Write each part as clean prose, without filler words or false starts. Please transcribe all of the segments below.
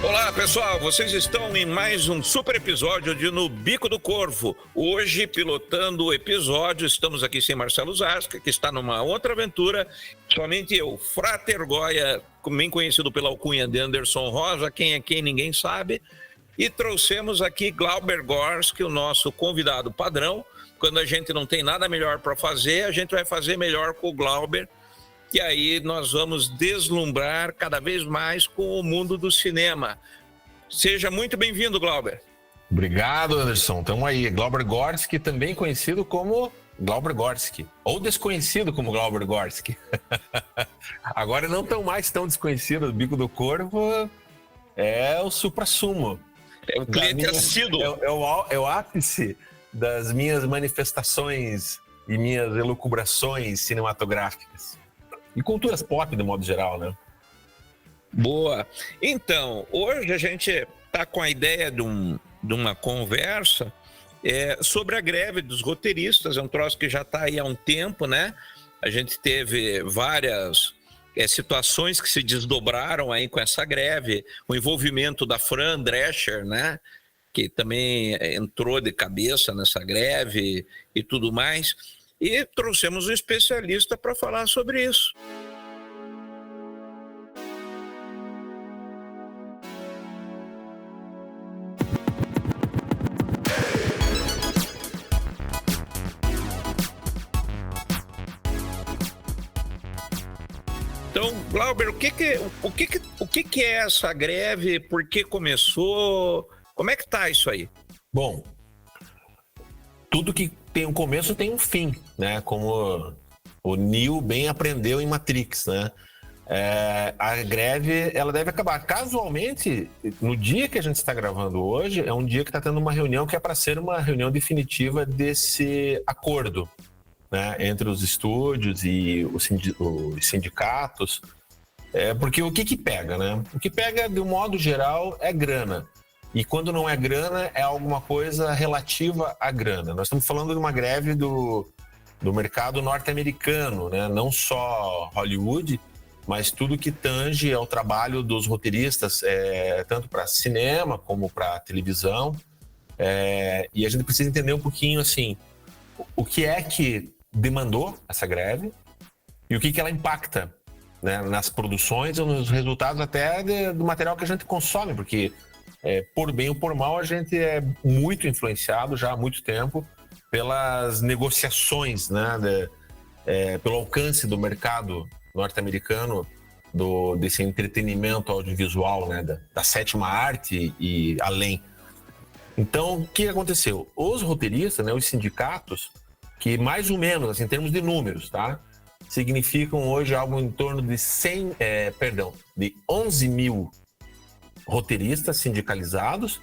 Olá, pessoal, vocês estão em mais um super episódio de No Bico do Corvo. Hoje, pilotando o episódio, estamos aqui sem Marcelo Zasca, que está numa outra aventura. Somente eu, Frater Goya, bem conhecido pela alcunha de Anderson Rosa, quem é quem ninguém sabe. E trouxemos aqui Glauber Gorski, o nosso convidado padrão. Quando a gente não tem nada melhor para fazer, a gente vai fazer melhor com o Glauber. E aí nós vamos deslumbrar cada vez mais com o mundo do cinema. Seja muito bem-vindo, Glauber. Obrigado, Anderson. Estamos aí. Glauber Gorski, também conhecido como Glauber Gorski, ou desconhecido como Glauber Gorski. Agora não tão mais tão desconhecido. O Bico do Corvo é o suprassumo. É o cliente assíduo. É o ápice das minhas manifestações e minhas elucubrações cinematográficas. E culturas pop, de modo geral, né? Boa. Então, hoje a gente está com a ideia de uma conversa sobre a greve dos roteiristas. É um troço que já está aí há um tempo, né? A gente teve várias situações que se desdobraram aí com essa greve. O envolvimento da Fran Drescher, né? Que também entrou de cabeça nessa greve e tudo mais. E trouxemos um especialista para falar sobre isso. Então, Glauber, o que é essa greve? Por que começou? Como é que tá isso aí? Bom, tudo que tem um começo tem um fim, né? Como o Neo bem aprendeu em Matrix, né? A greve, ela deve acabar. Casualmente, no dia que a gente está gravando hoje, é um dia que está tendo uma reunião que é para ser uma reunião definitiva desse acordo, né? Entre os estúdios e os sindicatos. Porque o que pega, né? O que pega, de um modo geral, é grana. E quando não é grana, é alguma coisa relativa à grana. Nós estamos falando de uma greve do mercado norte-americano, né? Não só Hollywood, mas tudo que tange ao trabalho dos roteiristas, tanto para cinema como para televisão. E a gente precisa entender um pouquinho assim, o que é que demandou essa greve e o que ela impacta, né, nas produções ou nos resultados até do material que a gente consome, porque por bem ou por mal, a gente é muito influenciado já há muito tempo pelas negociações, né, pelo alcance do mercado norte-americano desse entretenimento audiovisual, né, da sétima arte e além. Então, o que aconteceu? Os roteiristas, né, os sindicatos, que mais ou menos, assim, em termos de números, tá, significam hoje algo em torno de 11 mil roteiristas sindicalizados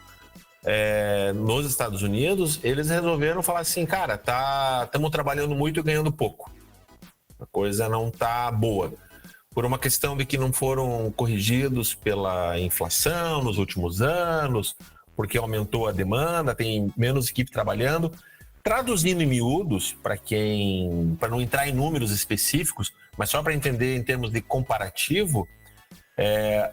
nos Estados Unidos. Eles resolveram falar assim, cara, estamos trabalhando muito e ganhando pouco. A coisa não tá boa. Por uma questão de que não foram corrigidos pela inflação nos últimos anos, porque aumentou a demanda, tem menos equipe trabalhando. Traduzindo em miúdos, para não entrar em números específicos, mas só para entender em termos de comparativo,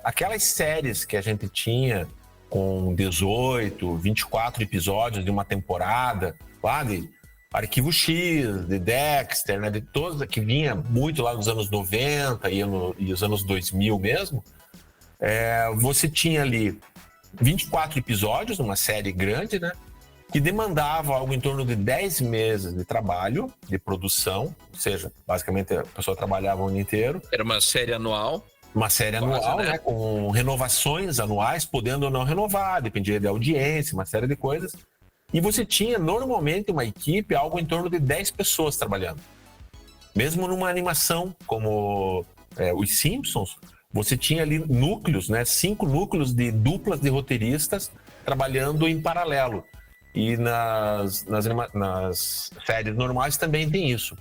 aquelas séries que a gente tinha com 18, 24 episódios de uma temporada, lá de Arquivo X, de Dexter, né, de todas, que vinha muito lá nos anos 90 e os anos 2000 mesmo, você tinha ali 24 episódios, uma série grande, né, que demandava algo em torno de 10 meses de trabalho, de produção, ou seja, basicamente a pessoa trabalhava o ano inteiro. Era uma série anual. Uma série anual, né? Com renovações anuais, podendo ou não renovar, dependia da audiência, uma série de coisas. E você tinha, normalmente, uma equipe, algo em torno de 10 pessoas trabalhando. Mesmo numa animação como Os Simpsons, você tinha ali núcleos, né? 5 núcleos de duplas de roteiristas trabalhando em paralelo. E nas séries normais também tem isso.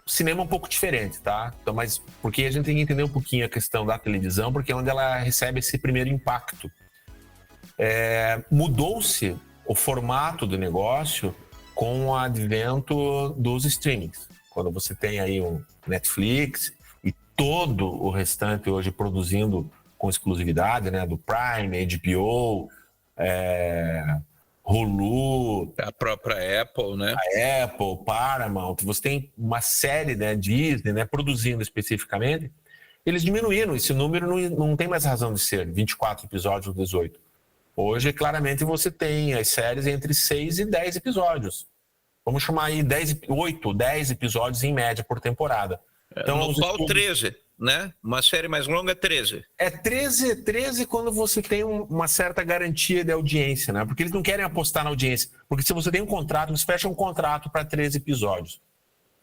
O cinema é um pouco diferente, tá? Então, mas porque a gente tem que entender um pouquinho a questão da televisão, porque é onde ela recebe esse primeiro impacto. Mudou-se o formato do negócio com o advento dos streamings. Quando você tem aí um Netflix e todo o restante hoje produzindo com exclusividade, né? Do Prime, HBO, Hulu, A própria Apple, né? a Apple, Paramount. Você tem uma série, né? Disney, né? Produzindo especificamente. Eles diminuíram, esse número não tem mais razão de ser, 24 episódios ou 18. Hoje, claramente, você tem as séries entre 6 e 10 episódios. Vamos chamar aí 8, 10 episódios em média por temporada. Então, no qual 13, né? Uma série mais longa é 13. É 13 quando você tem uma certa garantia de audiência, né? Porque eles não querem apostar na audiência. Porque se você tem um contrato, eles fecham um contrato para 13 episódios.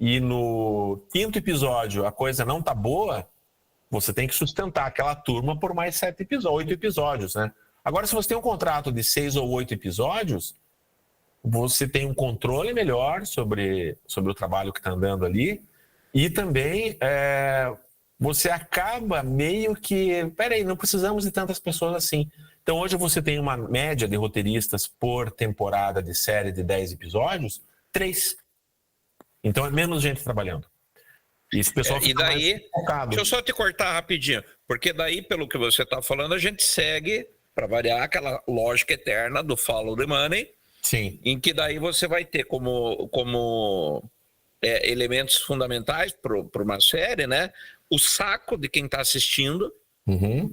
E no 5º episódio a coisa não tá boa, você tem que sustentar aquela turma por mais 8 episódios, né? Agora, se você tem um contrato de 6 ou 8 episódios, você tem um controle melhor sobre o trabalho que está andando ali e também você acaba meio que... Peraí, não precisamos de tantas pessoas assim. Então, hoje você tem uma média de roteiristas por temporada de série de 10 episódios, 3. Então, é menos gente trabalhando. E esse pessoal e daí, focado. Deixa eu só te cortar rapidinho, porque daí, pelo que você está falando, a gente segue, para variar, aquela lógica eterna do follow the money. Sim. Em que daí você vai ter como elementos fundamentais para uma série, né? O saco de quem está assistindo,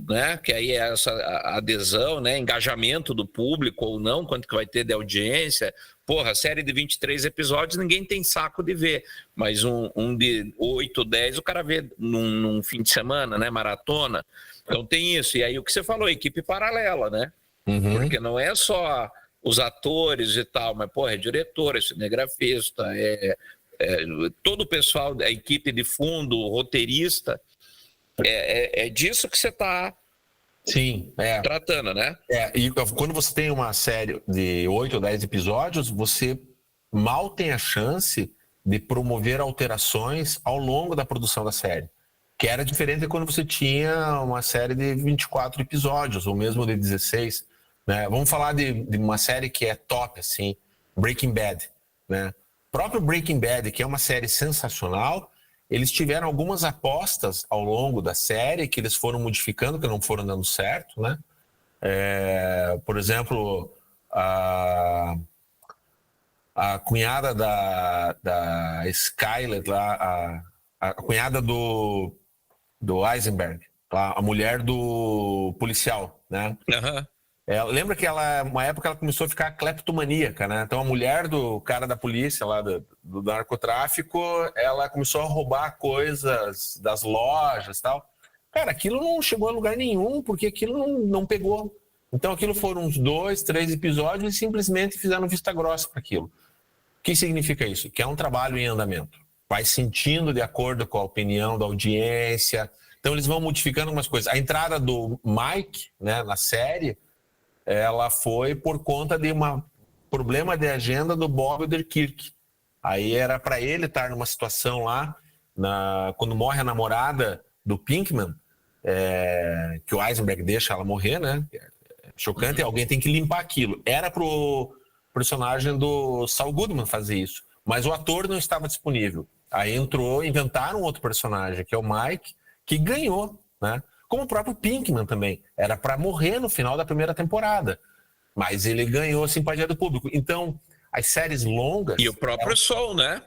né? Que aí é essa adesão, né? Engajamento do público ou não, quanto que vai ter de audiência. Porra, série de 23 episódios, ninguém tem saco de ver. Mas um de 8, 10, o cara vê num fim de semana, né? Maratona. Então tem isso. E aí o que você falou, equipe paralela, né? Porque não é só os atores e tal, mas, porra, é diretor, é cinegrafista, todo o pessoal, a equipe de fundo, roteirista, é disso que você está tratando, né? E quando você tem uma série de 8 ou 10 episódios, você mal tem a chance de promover alterações ao longo da produção da série, que era diferente de quando você tinha uma série de 24 episódios, ou mesmo de 16, né? Vamos falar de uma série que é top, assim, Breaking Bad, né? O próprio Breaking Bad, que é uma série sensacional, eles tiveram algumas apostas ao longo da série que eles foram modificando, que não foram dando certo, né? Por exemplo, a cunhada da Skyler, lá, a cunhada do Eisenberg, a mulher do policial, né? Lembra que uma época ela começou a ficar cleptomaníaca, né? Então a mulher do cara da polícia lá do narcotráfico, ela começou a roubar coisas das lojas e tal. Cara, aquilo não chegou a lugar nenhum, porque aquilo não pegou. Então aquilo foram uns 2, 3 episódios e simplesmente fizeram vista grossa para aquilo. O que significa isso? Que é um trabalho em andamento. Vai sentindo de acordo com a opinião da audiência. Então eles vão modificando algumas coisas. A entrada do Mike, né, na série, ela foi por conta de um problema de agenda do Bob Odenkirk. Aí era para ele estar numa situação lá, quando morre a namorada do Pinkman, que o Eisenberg deixa ela morrer, né? Chocante, e alguém tem que limpar aquilo. Era pro personagem do Saul Goodman fazer isso, mas o ator não estava disponível. Aí inventaram outro personagem, que é o Mike, que ganhou, né? Como o próprio Pinkman também. Era para morrer no final da primeira temporada. Mas ele ganhou a simpatia do público. Então, as séries longas... E o próprio Saul, né?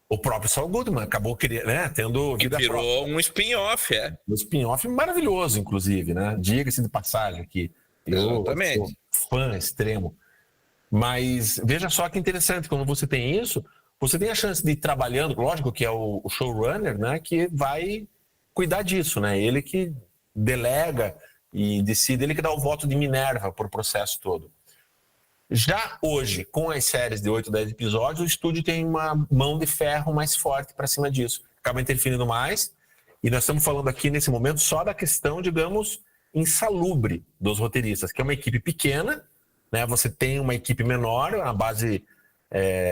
O próprio Saul Goodman acabou tendo vida própria. Virou um spin-off, Um spin-off maravilhoso, inclusive, né? Diga-se de passagem aqui. Exatamente. Eu sou fã extremo. Mas veja só que interessante, quando você tem isso, você tem a chance de ir trabalhando, lógico que é o showrunner, né? Que vai cuidar disso, né? Ele que delega e decide, ele que dá o voto de Minerva para o processo todo. Já hoje, com as séries de 8, 10 episódios, o estúdio tem uma mão de ferro mais forte para cima disso. Acaba interferindo mais, e nós estamos falando aqui nesse momento só da questão, digamos, insalubre dos roteiristas, que é uma equipe pequena, né? Você tem uma equipe menor, a base,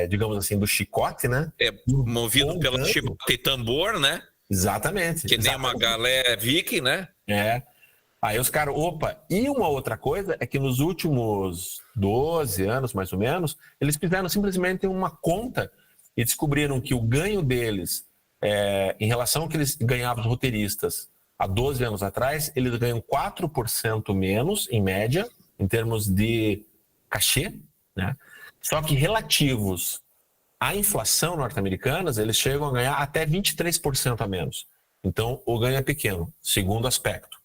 digamos assim, do chicote, né? Movido pelo chicote e tambor, né? Exatamente. Que nem uma galera viking, né? Aí os caras, e uma outra coisa é que nos últimos 12 anos, mais ou menos, eles fizeram simplesmente uma conta e descobriram que o ganho deles, em relação ao que eles ganhavam os roteiristas, há 12 anos atrás, eles ganham 4% menos, em média, em termos de cachê, né? Só que relativos à inflação norte-americana, eles chegam a ganhar até 23% a menos. Então, o ganho é pequeno, segundo aspecto.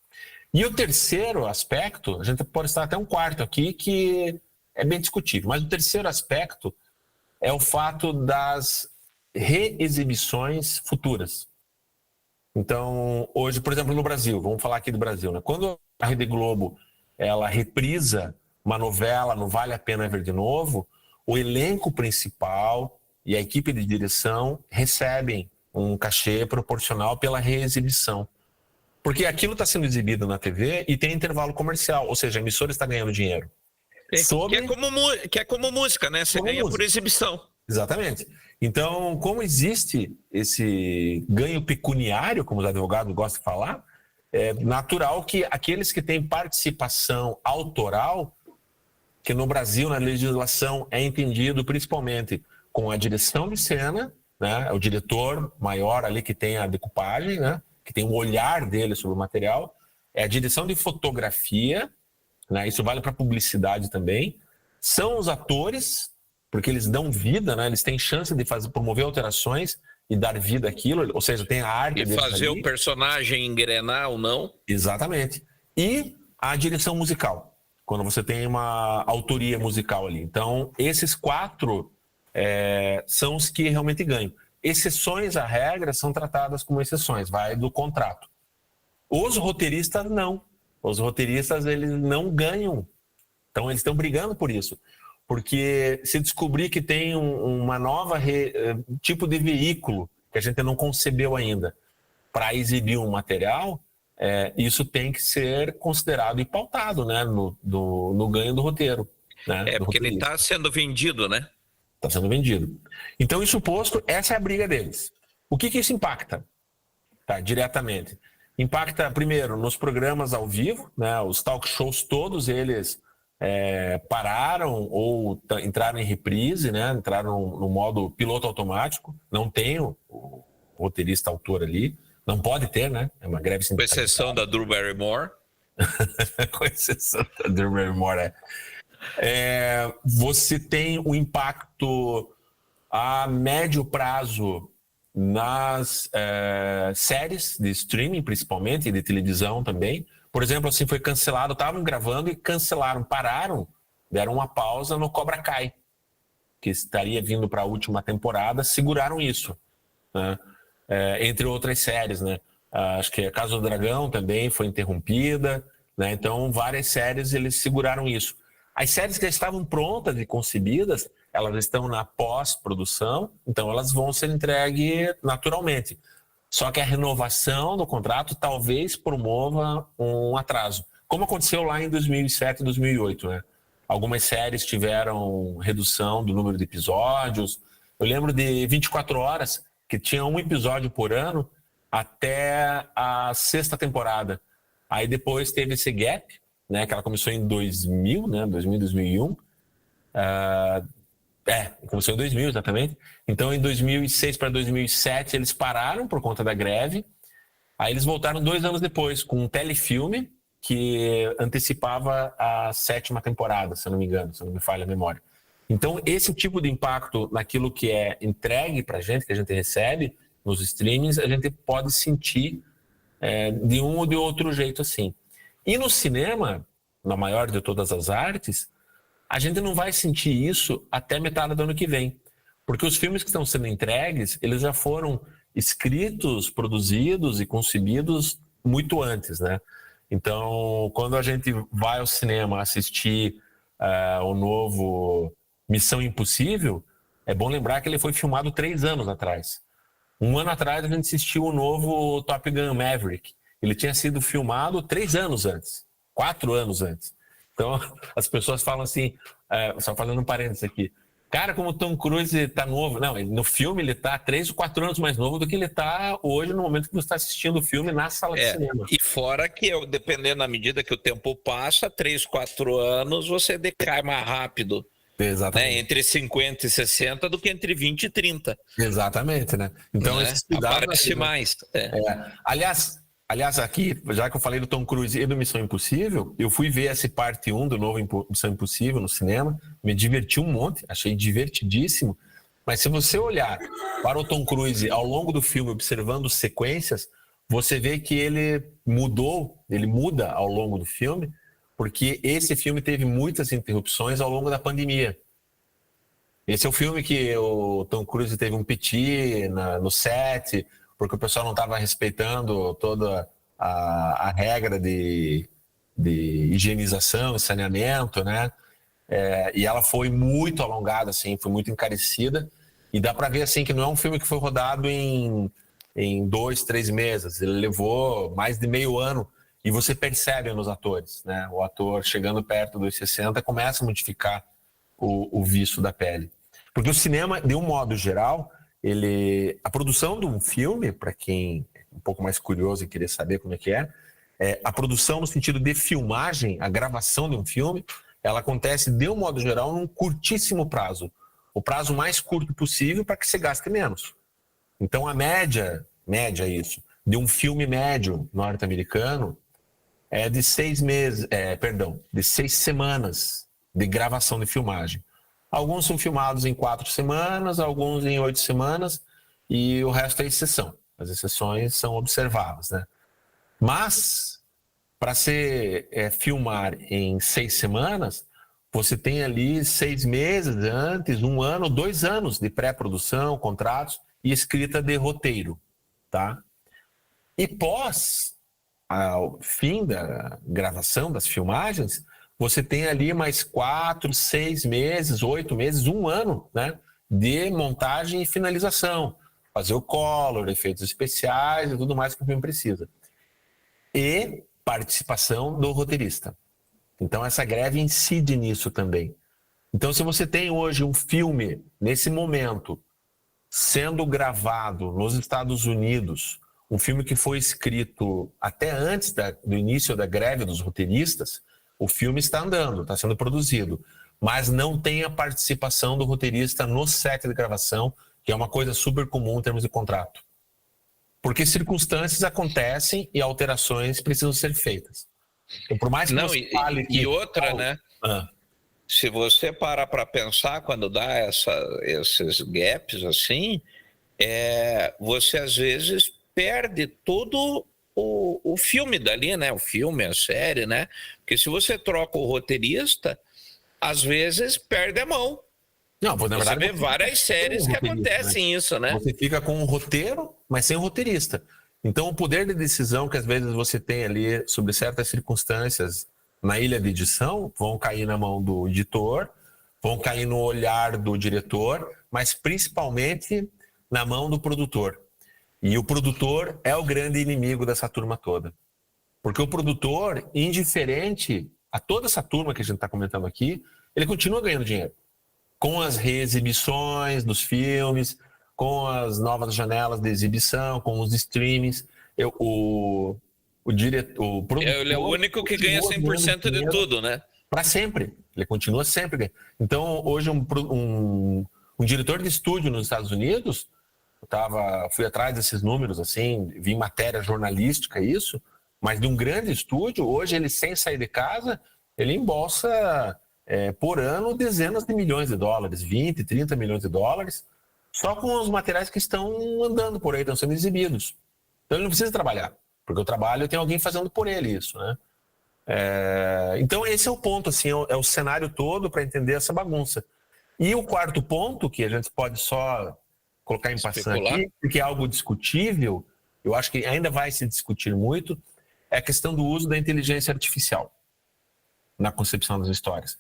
E o terceiro aspecto, a gente pode estar até um quarto aqui, que é bem discutível, mas o terceiro aspecto é o fato das reexibições futuras. Então, hoje, por exemplo, no Brasil, vamos falar aqui do Brasil, né? Quando a Rede Globo ela reprisa uma novela no Vale a Pena Ver de Novo, o elenco principal e a equipe de direção recebem um cachê proporcional pela reexibição. Porque aquilo está sendo exibido na TV e tem intervalo comercial, ou seja, a emissora está ganhando dinheiro. Que é como música, né? Você ganha por exibição. Exatamente. Então, como existe esse ganho pecuniário, como os advogados gostam de falar, é natural que aqueles que têm participação autoral, que no Brasil, na legislação, é entendido principalmente com a direção de cena, né? O diretor maior ali que tem a decupagem, né? Que tem o olhar dele sobre o material, é a direção de fotografia, né? Isso vale para publicidade também, são os atores, porque eles dão vida, né? Eles têm chance de promover alterações e dar vida àquilo, ou seja, tem a arte e fazer o personagem engrenar ou não. Exatamente. E a direção musical, quando você tem uma autoria musical ali. Então, esses 4 são os que realmente ganham. Exceções à regra são tratadas como exceções, vai do contrato. Os roteiristas não. Os roteiristas, eles não ganham. Então, eles estão brigando por isso. Porque se descobrir que tem uma nova tipo de veículo que a gente não concebeu ainda para exibir um material, isso tem que ser considerado e pautado, né, no ganho do roteiro. Né, porque ele está sendo vendido, né? Está sendo vendido. Então, isso posto, essa é a briga deles. O que isso impacta? Tá, diretamente. Impacta, primeiro, nos programas ao vivo, né, os talk shows todos eles pararam ou entraram em reprise, né, entraram no modo piloto automático, não tem o roteirista autor ali, não pode ter, né, é uma greve sindical. Com exceção da Drew Barrymore. Com exceção da Drew Barrymore, você tem o impacto a médio prazo nas séries de streaming, principalmente, e de televisão também. Por exemplo, assim, foi cancelado, estavam gravando e cancelaram, pararam, deram uma pausa no Cobra Kai, que estaria vindo para a última temporada, seguraram isso, né? Entre outras séries, né? Acho que a Casa do Dragão também foi interrompida, né? Então, várias séries eles seguraram isso. As séries que já estavam prontas e concebidas, elas estão na pós-produção, então elas vão ser entregues naturalmente. Só que a renovação do contrato talvez promova um atraso. Como aconteceu lá em 2007 e 2008, né? Algumas séries tiveram redução do número de episódios. Eu lembro de 24 Horas, que tinha um episódio por ano até a 6ª temporada. Aí depois teve esse gap, né, que ela começou em 2000, né, 2000, 2001. Começou em 2000, exatamente. Então, em 2006 para 2007, eles pararam por conta da greve. Aí eles voltaram 2 anos depois, com um telefilme que antecipava a 7ª temporada, se eu não me engano, se não me falha a memória. Então, esse tipo de impacto naquilo que é entregue para a gente, que a gente recebe nos streamings, a gente pode sentir de um ou de outro jeito assim. E no cinema, na maior de todas as artes, a gente não vai sentir isso até metade do ano que vem. Porque os filmes que estão sendo entregues, eles já foram escritos, produzidos e concebidos muito antes, né? Então, quando a gente vai ao cinema assistir o novo Missão Impossível, é bom lembrar que ele foi filmado 3 anos atrás. 1 ano atrás a gente assistiu o novo Top Gun Maverick. Ele tinha sido filmado 3 anos antes, 4 anos antes. Então, as pessoas falam assim, só falando um parênteses aqui, cara, como o Tom Cruise tá novo. Não, no filme ele tá 3 ou 4 anos mais novo do que ele tá hoje, no momento que você está assistindo o filme na sala de cinema. E fora que, dependendo da medida que o tempo passa, 3, 4 anos, você decai mais rápido. Exatamente. Né? Entre 50 e 60 do que entre 20 e 30. Exatamente, né? Então, esses cuidados... Aparece mais. Aliás, Aliás, aqui, já que eu falei do Tom Cruise e do Missão Impossível, eu fui ver essa parte 1 do novo Missão Impossível no cinema, me diverti um monte, achei divertidíssimo, mas se você olhar para o Tom Cruise ao longo do filme, observando sequências, você vê que ele muda ao longo do filme, porque esse filme teve muitas interrupções ao longo da pandemia. Esse é o filme que o Tom Cruise teve um piti no set, porque o pessoal não estava respeitando toda a regra de higienização e saneamento, né? E ela foi muito alongada, assim, foi muito encarecida. E dá para ver assim que não é um filme que foi rodado em 2, 3 meses. Ele levou mais de meio ano. E você percebe nos atores, né? O ator chegando perto dos 60 começa a modificar o viço da pele. Porque o cinema, de um modo geral, a produção de um filme, para quem é um pouco mais curioso e querer saber como é que é, a produção no sentido de filmagem, a gravação de um filme, ela acontece, de um modo geral, num curtíssimo prazo. O prazo mais curto possível para que você gaste menos. Então, a média isso, de um filme médio norte-americano é de 6 semanas de gravação de filmagem. Alguns são filmados em 4 semanas, alguns em 8 semanas, e o resto é exceção. As exceções são observáveis, né? Mas, para se filmar em 6 semanas, você tem ali 6 meses antes, 1 ano, 2 anos de pré-produção, contratos e escrita de roteiro, tá? E ao fim da gravação das filmagens, você tem ali mais 4, 6 meses, 8 meses, 1 ano, né, de montagem e finalização. Fazer o color, efeitos especiais e tudo mais que o filme precisa. E participação do roteirista. Então, essa greve incide nisso também. Então, se você tem hoje um filme, nesse momento, sendo gravado nos Estados Unidos, um filme que foi escrito até antes do início da greve dos roteiristas, o filme está andando, está sendo produzido, mas não tem a participação do roteirista no set de gravação, que é uma coisa super comum em termos de contrato. Porque circunstâncias acontecem e alterações precisam ser feitas. Então, por mais que você fale que... E outra, né? Se você parar para pensar, quando dá esses gaps assim, você às vezes perde todo o filme dali, né? O filme, a série, né? Porque se você troca o roteirista, às vezes perde a mão. Não, na verdade, você vê várias séries que acontecem, né? Isso, né? Você fica com um roteiro, mas sem o roteirista. Então, o poder de decisão que às vezes você tem ali sobre certas circunstâncias na ilha de edição vão cair na mão do editor, vão cair no olhar do diretor, mas principalmente na mão do produtor. E o produtor é o grande inimigo dessa turma toda. Porque o produtor, indiferente a toda essa turma que a gente está comentando aqui, ele continua ganhando dinheiro. Com as reexibições dos filmes, com as novas janelas de exibição, com os streamings. O produtor... Ele é o único que ganha 100% de tudo, né? Para sempre. Ele continua sempre ganhando. Então, hoje, um diretor de estúdio nos Estados Unidos... fui atrás desses números, assim, vi matéria jornalística, isso, mas de um grande estúdio, hoje ele, sem sair de casa, ele embolsa por ano dezenas de milhões de dólares, 20, 30 milhões de dólares, só com os materiais que estão andando por aí, estão sendo exibidos. Então ele não precisa trabalhar, porque o trabalho tem alguém fazendo por ele isso, né? Então esse é o ponto, assim, é o cenário todo para entender essa bagunça. E o quarto ponto, que a gente pode só colocar em passando aqui, porque é algo discutível, eu acho que ainda vai se discutir muito, é a questão do uso da inteligência artificial na concepção das histórias.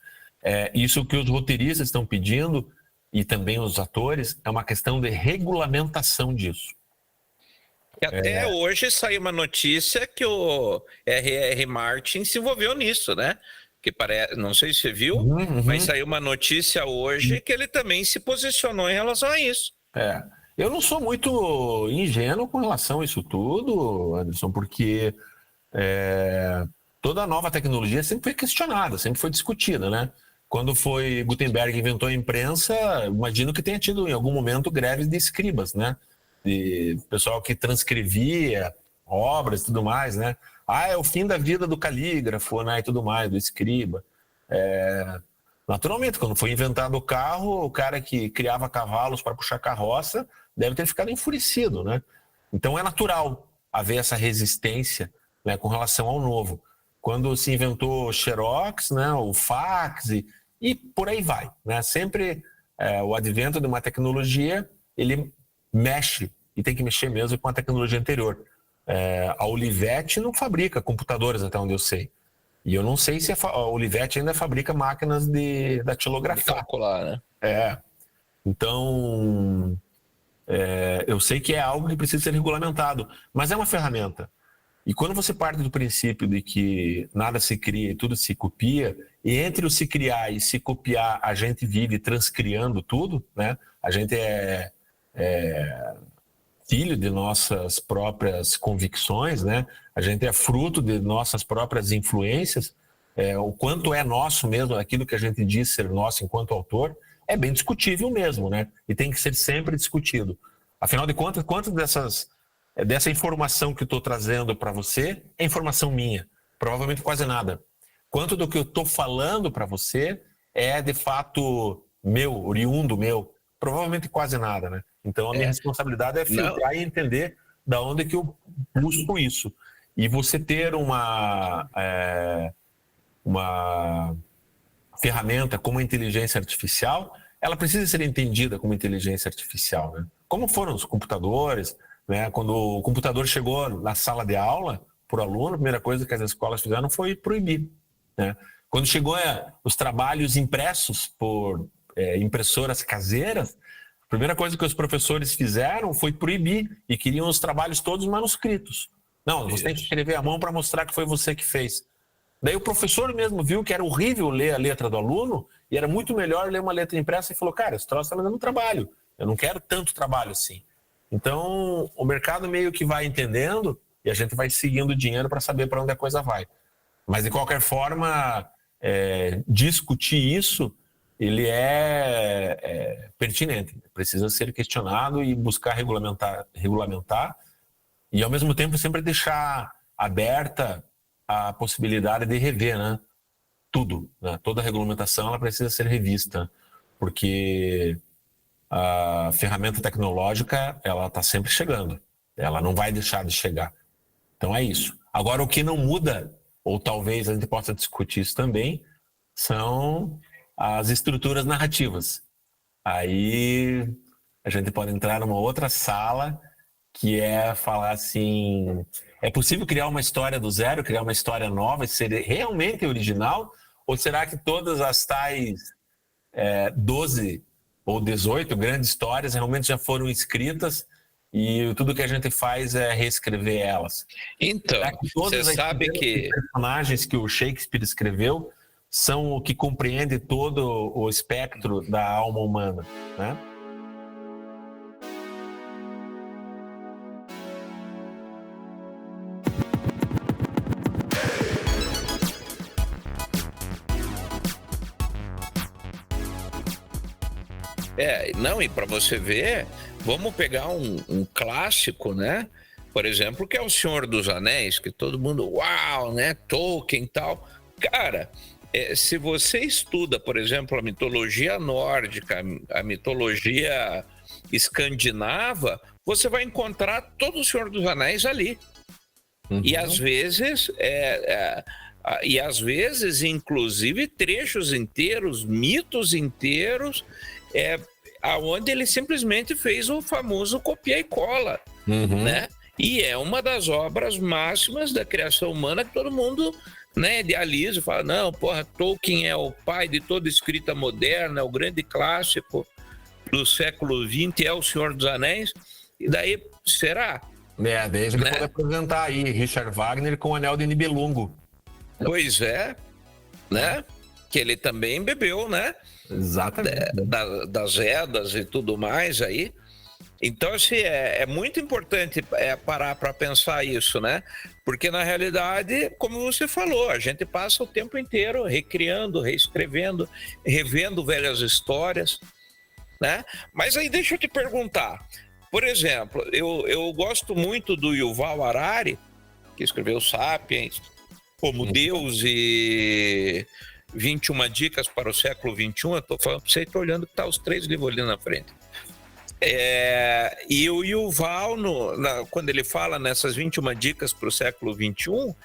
Isso que os roteiristas estão pedindo, e também os atores, é uma questão de regulamentação disso. E até hoje saiu uma notícia que o R.R. Martin se envolveu nisso, né? Que não sei se você viu, mas saiu uma notícia hoje que ele também se posicionou em relação a isso. Eu não sou muito ingênuo com relação a isso tudo, Anderson, porque toda nova tecnologia sempre foi questionada, sempre foi discutida, né? Quando foi Gutenberg inventou a imprensa, imagino que tenha tido em algum momento greves de escribas, né? De pessoal que transcrevia obras e tudo mais, né? É o fim da vida do calígrafo, né? E tudo mais, do escriba. Naturalmente, quando foi inventado o carro, o cara que criava cavalos para puxar carroça deve ter ficado enfurecido, né? Então é natural haver essa resistência, né, com relação ao novo. Quando se inventou o Xerox, né, o fax e por aí vai, né? Sempre o advento de uma tecnologia, ele mexe, e tem que mexer mesmo com a tecnologia anterior. A Olivetti não fabrica computadores, até onde eu sei. E eu não sei se a Olivetti ainda fabrica máquinas de datilografar. De calcular, né? Então, eu sei que é algo que precisa ser regulamentado, mas é uma ferramenta. E quando você parte do princípio de que nada se cria e tudo se copia, e entre o se criar e se copiar, a gente vive transcriando tudo, né? A gente é filho de nossas próprias convicções, né? A gente é fruto de nossas próprias influências. O quanto é nosso mesmo, aquilo que a gente diz ser nosso enquanto autor, é bem discutível mesmo, né? E tem que ser sempre discutido. Afinal de contas, quanto dessa informação que eu estou trazendo para você é informação minha? Provavelmente quase nada. Quanto do que eu estou falando para você é de fato meu, oriundo meu? Provavelmente quase nada, né? Então a minha responsabilidade é filtrar e entender da onde que eu busco isso. E você ter uma ferramenta como a inteligência artificial, ela precisa ser entendida como inteligência artificial, né? Como foram os computadores, né? Quando o computador chegou na sala de aula para o aluno, a primeira coisa que as escolas fizeram foi proibir, né? Quando chegou os trabalhos impressos por impressoras caseiras, a primeira coisa que os professores fizeram foi proibir e queriam os trabalhos todos manuscritos. Não, você tem que escrever à mão para mostrar que foi você que fez. Daí o professor mesmo viu que era horrível ler a letra do aluno e era muito melhor ler uma letra impressa e falou, cara, esse troço está me dando trabalho, eu não quero tanto trabalho assim. Então o mercado meio que vai entendendo e a gente vai seguindo o dinheiro para saber para onde a coisa vai. Mas de qualquer forma, discutir isso, ele é pertinente, precisa ser questionado e buscar regulamentar e ao mesmo tempo sempre deixar aberta a possibilidade de rever, né? Tudo, né? Toda a regulamentação ela precisa ser revista, porque a ferramenta tecnológica ela está sempre chegando, ela não vai deixar de chegar. Então é isso. Agora o que não muda, ou talvez a gente possa discutir isso também, são as estruturas narrativas. Aí a gente pode entrar numa outra sala que é falar assim, é possível criar uma história do zero, criar uma história nova e ser realmente original? Ou será que todas as tais 12 ou 18 grandes histórias realmente já foram escritas e tudo que a gente faz é reescrever elas? Então, você sabe que personagens que o Shakespeare escreveu são o que compreende todo o espectro da alma humana, né? Não, e para você ver, vamos pegar um clássico, né? Por exemplo, que é O Senhor dos Anéis, que todo mundo, uau, né? Tolkien e tal. Cara, se você estuda, por exemplo, a mitologia nórdica, a mitologia escandinava, você vai encontrar todo o Senhor dos Anéis ali. Uhum. E às vezes, inclusive, trechos inteiros, mitos inteiros, aonde ele simplesmente fez o famoso copia e cola, né? E é uma das obras máximas da criação humana que todo mundo, né, idealiza, fala, não, porra, Tolkien é o pai de toda escrita moderna, é o grande clássico do século XX, é o Senhor dos Anéis, e daí, será? Daí a gente pode apresentar aí Richard Wagner com o Anel de Nibelungo. Pois é, né? Que ele também bebeu, né? Exatamente. Das Edas e tudo mais aí. Então, assim, é muito importante parar para pensar isso, né? Porque, na realidade, como você falou, a gente passa o tempo inteiro recriando, reescrevendo, revendo velhas histórias, né? Mas aí deixa eu te perguntar. Por exemplo, eu gosto muito do Yuval Harari, que escreveu Sapiens, Como Deus e 21 Dicas para o Século XXI. Eu estou falando para você, estou olhando que está os 3 livros ali na frente. E o Yuval, quando ele fala nessas 21 dicas para o século XXI,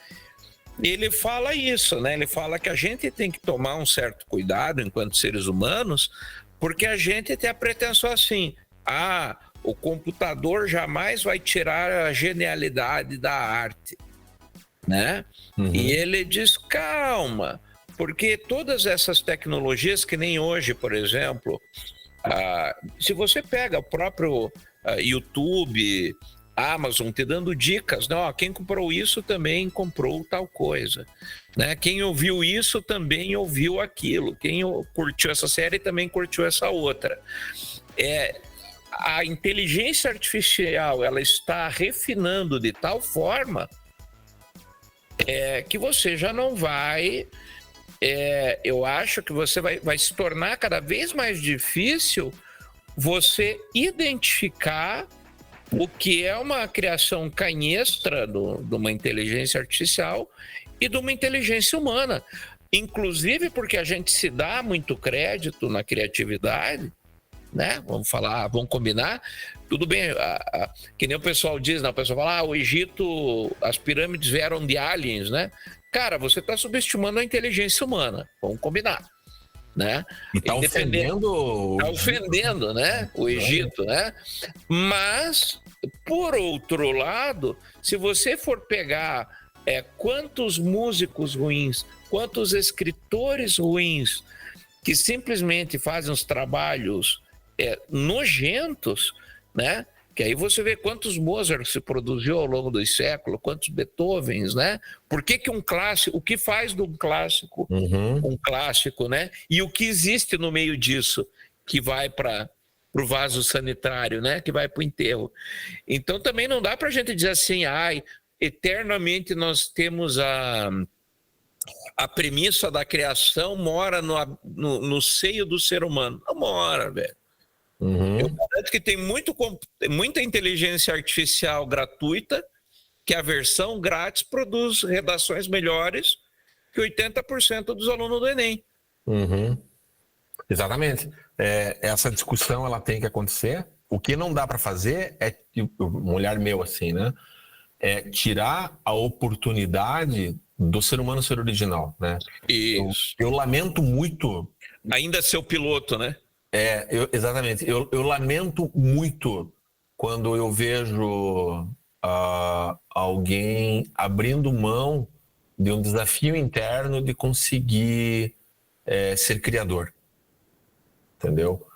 ele fala isso, né? Ele fala que a gente tem que tomar um certo cuidado enquanto seres humanos, porque a gente tem a pretensão assim, o computador jamais vai tirar a genialidade da arte, né? E ele diz, calma, porque todas essas tecnologias, que nem hoje, por exemplo, se você pega o próprio YouTube, Amazon, te dando dicas, né? Quem comprou isso também comprou tal coisa, né? Quem ouviu isso também ouviu aquilo, quem curtiu essa série também curtiu essa outra. A inteligência artificial, ela está refinando de tal forma que você já não vai... eu acho que você vai se tornar cada vez mais difícil você identificar o que é uma criação canhestra de uma inteligência artificial e de uma inteligência humana. Inclusive porque a gente se dá muito crédito na criatividade, né? Vamos combinar. Tudo bem, que nem o pessoal diz, né? O pessoal fala, o Egito, as pirâmides vieram de aliens, né? Cara, você está subestimando a inteligência humana, vamos combinar, né? E está ofendendo, né? O Egito, né? Mas, por outro lado, se você for pegar quantos músicos ruins, quantos escritores ruins que simplesmente fazem os trabalhos nojentos, né? Que aí você vê quantos Mozart se produziu ao longo dos séculos, quantos Beethovens, né? Por que um clássico, o que faz de um clássico um clássico, né? E o que existe no meio disso, que vai para o vaso sanitário, né? Que vai para o enterro. Então também não dá para a gente dizer assim, eternamente nós temos a premissa da criação mora no seio do ser humano. Não mora, velho. Eu garanto que tem muita inteligência artificial gratuita, que a versão grátis produz redações melhores que 80% dos alunos do Enem. Exatamente. Essa discussão ela tem que acontecer. O que não dá para fazer um olhar meu assim, né? É tirar a oportunidade do ser humano ser original, né? Isso. Eu lamento muito... Ainda ser o piloto, né? Exatamente. Eu lamento muito quando eu vejo alguém abrindo mão de um desafio interno de conseguir ser criador. Entendeu?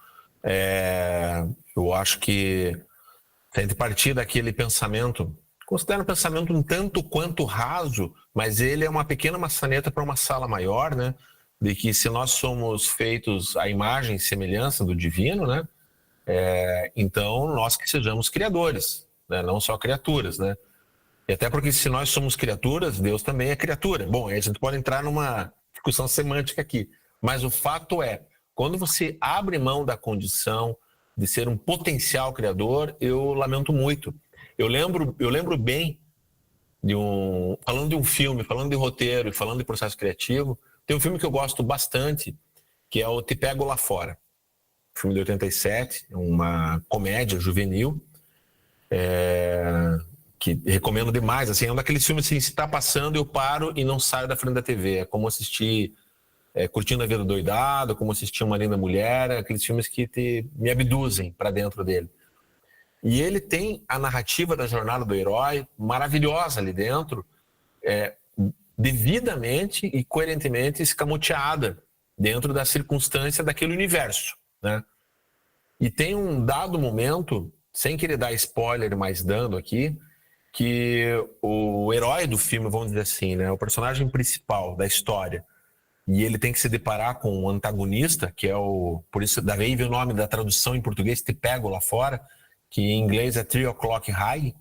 Eu acho que se a gente partir daquele pensamento, considero um pensamento um tanto quanto raso, mas ele é uma pequena maçaneta para uma sala maior, né? De que se nós somos feitos à imagem e semelhança do divino, né? Então nós que sejamos criadores, né? Não só criaturas, né? E até porque se nós somos criaturas, Deus também é criatura. Bom, aí a gente pode entrar numa discussão semântica aqui, mas o fato quando você abre mão da condição de ser um potencial criador, eu lamento muito. Eu lembro bem falando de um filme, falando de roteiro e falando de processo criativo. Tem um filme que eu gosto bastante, que é o Te Pego Lá Fora. Filme de 87, uma comédia juvenil, que recomendo demais. Assim, é um daqueles filmes assim, se está passando, eu paro e não saio da frente da TV. É como assistir Curtindo a Vida Doidado, como assistir Uma Linda Mulher, aqueles filmes que me abduzem para dentro dele. E ele tem a narrativa da jornada do herói maravilhosa ali dentro, devidamente e coerentemente escamoteada dentro da circunstância daquele universo, né? E tem um dado momento, sem querer dar spoiler, mas dando aqui, que o herói do filme, vamos dizer assim, né, o personagem principal da história, e ele tem que se deparar com um antagonista, que por isso daí vem o nome da tradução em português, Te Pego Lá Fora, que em inglês é 3 o'clock high,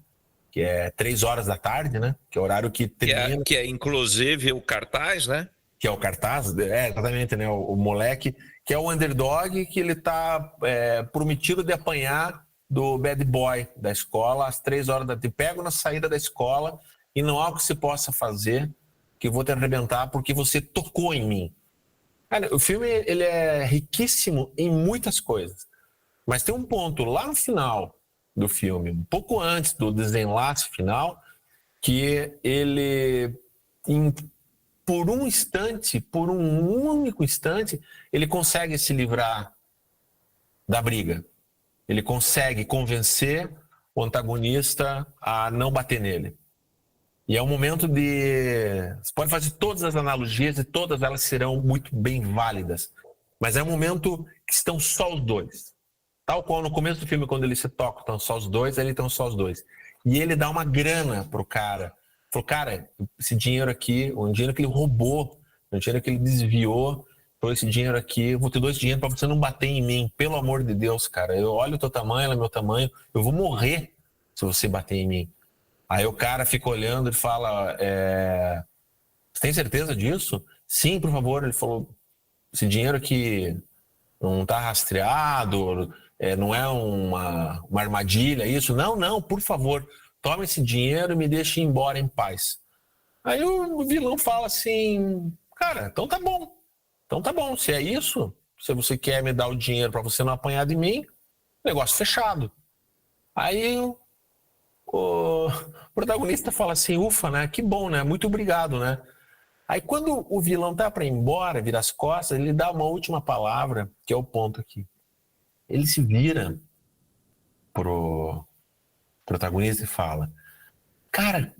que é 3 horas da tarde, né? Que é o horário que termina. Que é inclusive o cartaz, né? Que é o cartaz, exatamente, né? O moleque, que é o underdog, que ele tá prometido de apanhar do bad boy da escola, às 3 horas da tarde. Te pego na saída da escola e não há o que se possa fazer que eu vou te arrebentar porque você tocou em mim. Cara, o filme ele é riquíssimo em muitas coisas, mas tem um ponto lá no final do filme, um pouco antes do desenlace final, que ele, por um instante, por um único instante, ele consegue se livrar da briga. Ele consegue convencer o antagonista a não bater nele. E é um momento de... Você pode fazer todas as analogias e todas elas serão muito bem válidas. Mas é um momento que estão só os dois. Tal qual no começo do filme, quando eles se tocam, estão só os dois, ali estão só os dois. E ele dá uma grana pro cara. Falou, cara, esse dinheiro aqui, um dinheiro que ele roubou, um dinheiro que ele desviou, falou, esse dinheiro aqui, eu vou te dar esse dinheiro para você não bater em mim. Pelo amor de Deus, cara. Eu olho o teu tamanho, ela é meu tamanho, eu vou morrer se você bater em mim. Aí o cara fica olhando e fala, você tem certeza disso? Sim, por favor. Ele falou, esse dinheiro aqui não está rastreado, não é uma armadilha, isso? Não, por favor, toma esse dinheiro e me deixe ir embora em paz. Aí o vilão fala assim, cara, então tá bom, se é isso, se você quer me dar o dinheiro para você não apanhar de mim, negócio fechado. Aí o protagonista fala assim, ufa, né? Que bom, né? Muito obrigado, né? Aí quando o vilão tá para ir embora, vira as costas, ele dá uma última palavra, que é o ponto aqui. Ele se vira pro protagonista e fala, cara,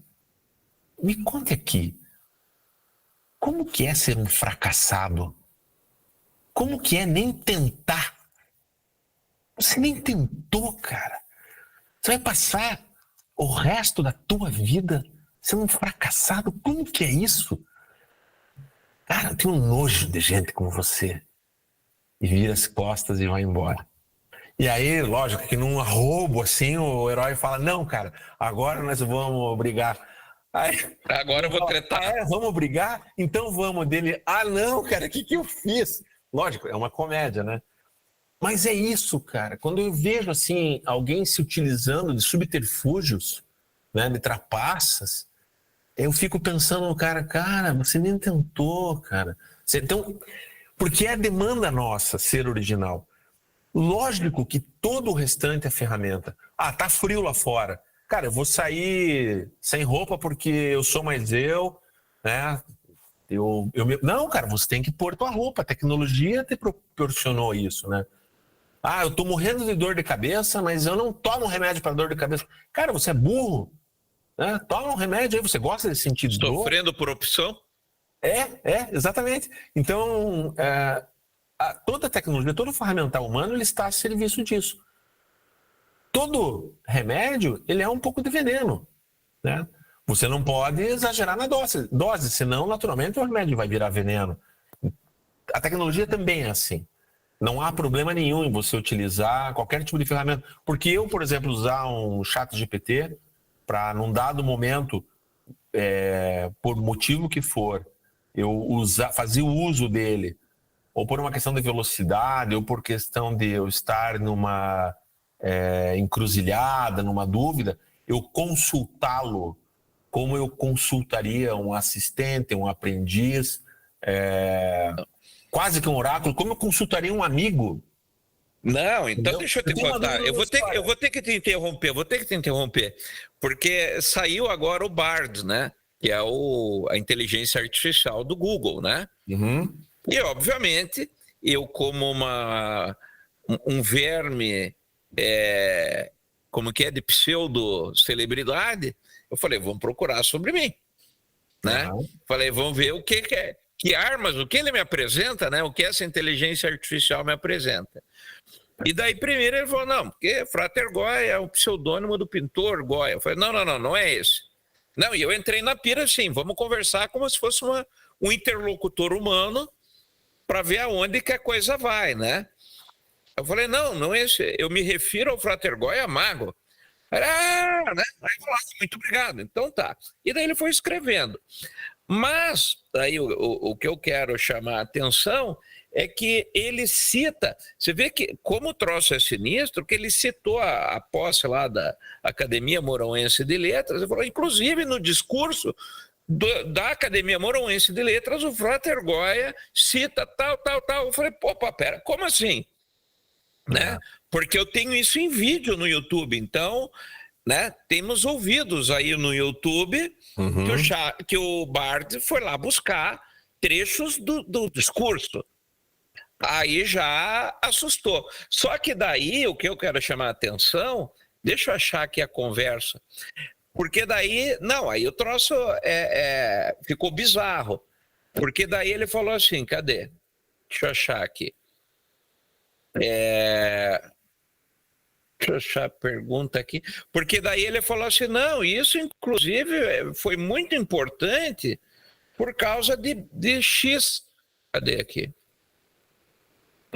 me conte aqui, como que é ser um fracassado? Como que é nem tentar? Você nem tentou, cara. Você vai passar o resto da tua vida sendo um fracassado? Como que é isso? Cara, eu tenho um nojo de gente como você. E vira as costas e vai embora. E aí, lógico que num arrobo assim, o herói fala, não, cara, agora nós vamos brigar. Aí, agora eu vou tretar. Vamos brigar? Então vamos. Dele, não, cara, o que eu fiz? Lógico, é uma comédia, né? Mas é isso, cara. Quando eu vejo assim alguém se utilizando de subterfúgios, né, de trapaças, eu fico pensando no cara, você nem tentou, cara. Então, porque é demanda nossa ser original. Lógico que todo o restante é ferramenta. Tá frio lá fora. Cara, eu vou sair sem roupa porque eu sou mais eu, né? Não, cara, você tem que pôr tua roupa. A tecnologia te proporcionou isso, né? Eu tô morrendo de dor de cabeça, mas eu não tomo remédio para dor de cabeça. Cara, você é burro, né? Toma um remédio aí, você gosta de sentir dor. Sofrendo por opção? Exatamente. Então, toda a tecnologia, todo o ferramental humano, ele está a serviço disso. Todo remédio, ele é um pouco de veneno, né? Você não pode exagerar na dose, senão, naturalmente, o remédio vai virar veneno. A tecnologia também é assim. Não há problema nenhum em você utilizar qualquer tipo de ferramenta. Porque eu, por exemplo, usar um ChatGPT para, num dado momento, por motivo que for, eu fazer o uso dele, ou por uma questão de velocidade, ou por questão de eu estar numa encruzilhada, numa dúvida, eu consultá-lo como eu consultaria um assistente, um aprendiz, quase que um oráculo, como eu consultaria um amigo. Não, então deixa eu te contar. Eu vou ter que te interromper, porque saiu agora o Bard, né? Que é a inteligência artificial do Google, né? Uhum. E, obviamente, eu como um verme, como que é, de pseudo-celebridade, eu falei, vamos procurar sobre mim, né? Uhum. Falei, vamos ver o que é. Que armas, o que ele me apresenta, né? O que essa inteligência artificial me apresenta. E daí primeiro ele falou, não, porque Frater Goya é o pseudônimo do pintor Goya. Eu falei, não é esse. Não, e eu entrei na pira assim, vamos conversar como se fosse um interlocutor humano para ver aonde que a coisa vai, né? Eu falei, não é esse, eu me refiro ao Frater Goya mago. Né? Aí eu falei, muito obrigado, então tá. E daí ele foi escrevendo. Mas aí o que eu quero chamar a atenção é que ele cita, você vê que como o troço é sinistro, que ele citou a posse lá da Academia Mourãoense de Letras, ele falou, inclusive no discurso da Academia Mourãoense de Letras, o Frater Goya cita tal. Eu falei, opa, pera, como assim? Né? Porque eu tenho isso em vídeo no YouTube, então, né, temos ouvidos aí no YouTube que o Bard foi lá buscar trechos do discurso. Aí já assustou. Só que daí, o que eu quero chamar a atenção, deixa eu achar aqui a conversa, porque daí, não, aí o troço ficou bizarro, porque daí ele falou assim, cadê? Deixa eu achar aqui. Deixa eu achar a pergunta aqui, porque daí ele falou assim, não, isso inclusive foi muito importante por causa de X. Cadê aqui?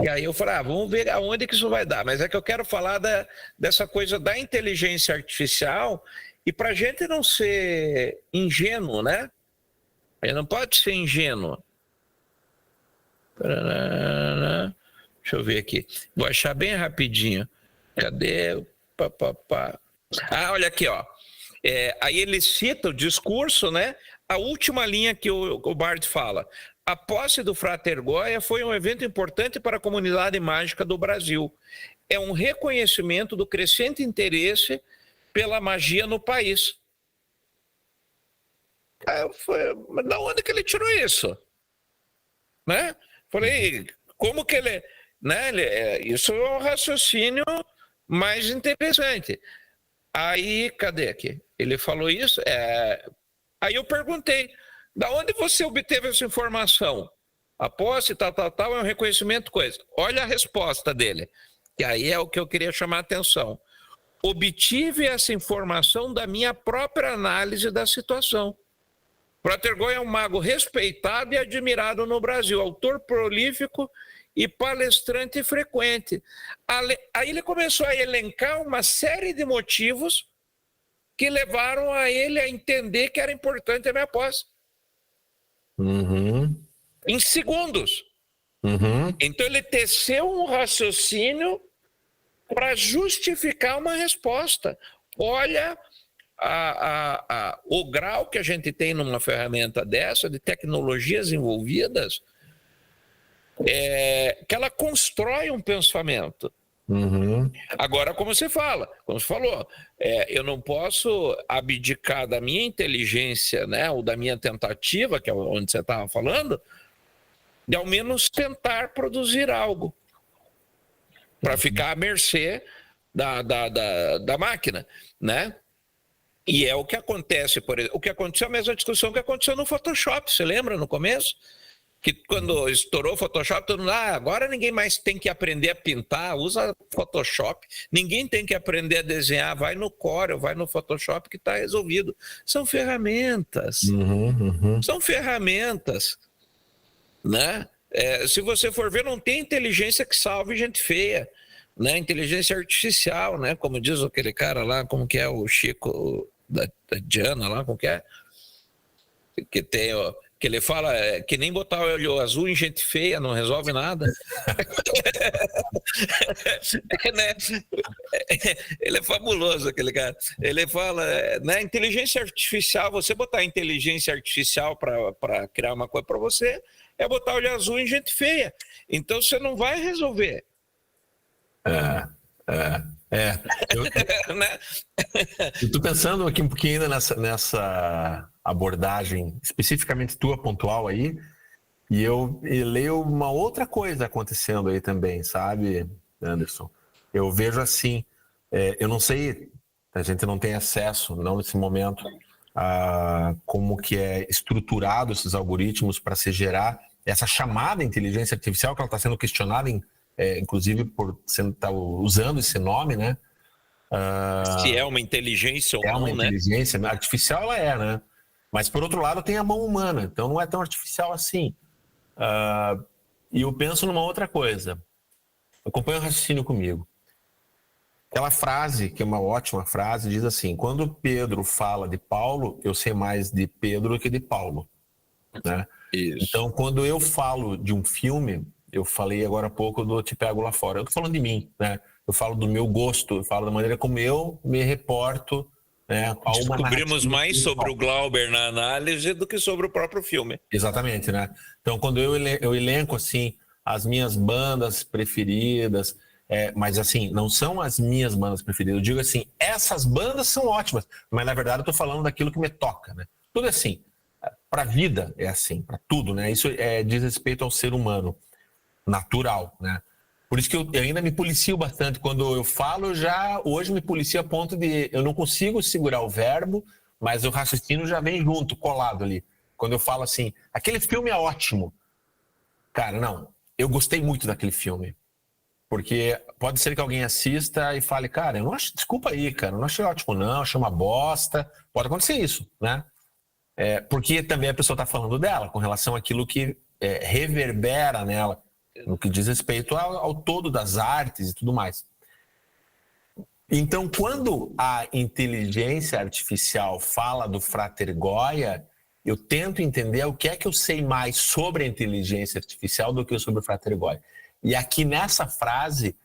E aí eu falei, vamos ver aonde que isso vai dar. Mas é que eu quero falar dessa coisa da inteligência artificial e para a gente não ser ingênuo, né? Ele não pode ser ingênuo. Deixa eu ver aqui. Vou achar bem rapidinho. Cadê? Olha aqui, ó. Aí ele cita o discurso, né? A última linha que o Bard fala. A posse do Frater Goya foi um evento importante para a comunidade mágica do Brasil. É um reconhecimento do crescente interesse pela magia no país. Mas de onde que ele tirou isso? Né? Falei, como que ele... Né? Isso é um raciocínio mais interessante. Aí, cadê aqui? Ele falou isso. Aí eu perguntei, da onde você obteve essa informação? A posse, tal, é um reconhecimento, coisa. Olha a resposta dele, que aí é o que eu queria chamar a atenção. Obtive essa informação da minha própria análise da situação. Frater Goya é um mago respeitado e admirado no Brasil, autor prolífico e palestrante frequente. Aí ele começou a elencar uma série de motivos que levaram a ele a entender que era importante a minha posse. Em segundos. Então ele teceu um raciocínio para justificar uma resposta. Olha o grau que a gente tem numa ferramenta dessa, de tecnologias envolvidas, que ela constrói um pensamento. Agora, como você falou, eu não posso abdicar da minha inteligência, né, ou da minha tentativa, que é onde você estava falando, de ao menos tentar produzir algo para ficar à mercê da máquina, né? E é o que acontece, por exemplo, o que aconteceu, a mesma discussão que aconteceu no Photoshop, você lembra no começo? Que quando estourou o Photoshop, todo mundo, agora ninguém mais tem que aprender a pintar, usa Photoshop, ninguém tem que aprender a desenhar, vai no Corel, vai no Photoshop que está resolvido. São ferramentas, são ferramentas, né? Se você for ver, não tem inteligência que salve gente feia, né? Inteligência artificial, né? Como diz aquele cara lá, como que é o Chico da Diana lá, como que é? Que tem, que ele fala que nem botar olho azul em gente feia não resolve nada. Né? Ele é fabuloso, aquele cara. Ele fala, né, inteligência artificial, você botar inteligência artificial para criar uma coisa para você, é botar olho azul em gente feia. Então você não vai resolver. Eu tô pensando aqui um pouquinho ainda nessa abordagem especificamente tua, pontual aí, e eu leio uma outra coisa acontecendo aí também, sabe, Anderson? Eu vejo assim, eu não sei, a gente não tem acesso, não nesse momento, a como que é estruturado esses algoritmos para se gerar essa chamada inteligência artificial, que ela está sendo questionada, inclusive por estar usando esse nome, né? Se é uma inteligência ou não, né? É uma inteligência, artificial ela é, né? Mas, por outro lado, tem a mão humana, então não é tão artificial assim. E eu penso numa outra coisa. Acompanha o raciocínio comigo. Aquela frase, que é uma ótima frase, diz assim: quando Pedro fala de Paulo, eu sei mais de Pedro que de Paulo. né? Isso. Então, quando eu falo de um filme, eu falei agora há pouco do Te Pego Lá Fora. Eu tô falando de mim, né? Eu falo do meu gosto, eu falo da maneira como eu me reporto, né, a uma Descobrimos narrativa mais principal. sobre o Glauber na análise do que sobre o próprio filme. Exatamente, né? Então, quando eu elenco, assim, as minhas bandas preferidas, mas, assim, não são as minhas bandas preferidas. Eu digo assim, essas bandas são ótimas, mas, na verdade, eu tô falando daquilo que me toca, né? Tudo é assim. Para a vida é assim, para tudo, né? Isso diz respeito ao ser humano natural, né? Por isso que eu ainda me policio bastante. Quando eu falo, hoje me policio a ponto de eu não consigo segurar o verbo, mas o raciocínio já vem junto, colado ali. Quando eu falo assim, aquele filme é ótimo. Cara, não, eu gostei muito daquele filme. Porque pode ser que alguém assista e fale, cara, eu não acho, desculpa aí, cara, eu não achei ótimo não, achei uma bosta. Pode acontecer isso, né? Porque também a pessoa está falando dela, com relação àquilo que reverbera nela, no que diz respeito ao todo das artes e tudo mais. Então, quando a inteligência artificial fala do Frater Goya, eu tento entender o que é que eu sei mais sobre a inteligência artificial do que sobre o Frater Goya. E aqui nessa frase,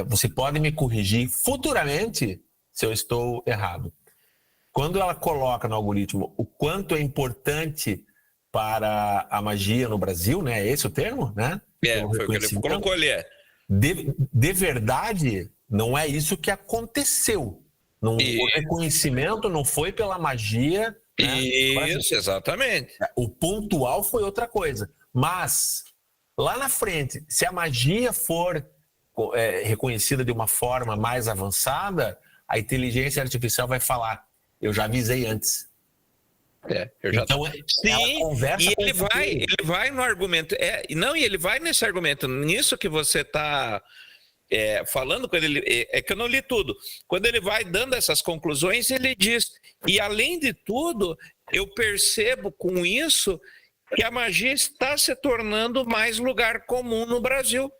você pode me corrigir futuramente se eu estou errado. Quando ela coloca no algoritmo o quanto é importante para a magia no Brasil, né? Esse é o termo, né? Foi o que ele colocou ali. De verdade, não é isso que aconteceu. O reconhecimento não foi pela magia. Né? Isso, exatamente. O pontual foi outra coisa. Mas, lá na frente, se a magia for reconhecida de uma forma mais avançada, a inteligência artificial vai falar, eu já avisei antes. Então, sim, conversa e ele vai no argumento. E ele vai nesse argumento, nisso que você está falando, quando que eu não li tudo. Quando ele vai dando essas conclusões, ele diz, e além de tudo, eu percebo com isso que a magia está se tornando mais lugar comum no Brasil.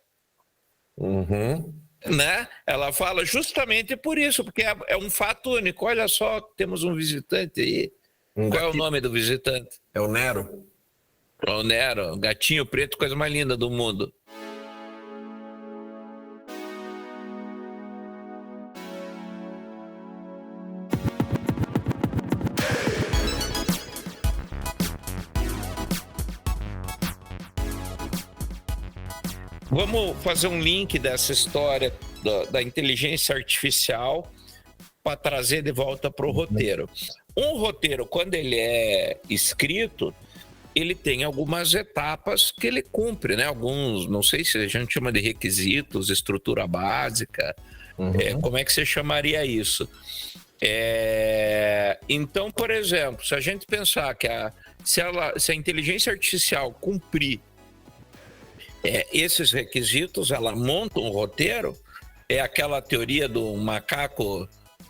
Uhum. Né? Ela fala justamente por isso, porque é um fato único. Olha só, temos um visitante aí. Qual é o nome do visitante? É o Nero. É o Nero, gatinho preto, coisa mais linda do mundo. Vamos fazer um link dessa história da inteligência artificial para trazer de volta para o roteiro. Um roteiro, quando ele é escrito, ele tem algumas etapas que ele cumpre, né? Alguns, não sei se a gente chama de requisitos, estrutura básica, como é que você chamaria isso? Então, por exemplo, se a gente pensar que se a inteligência artificial cumprir esses requisitos, ela monta um roteiro, é aquela teoria do macaco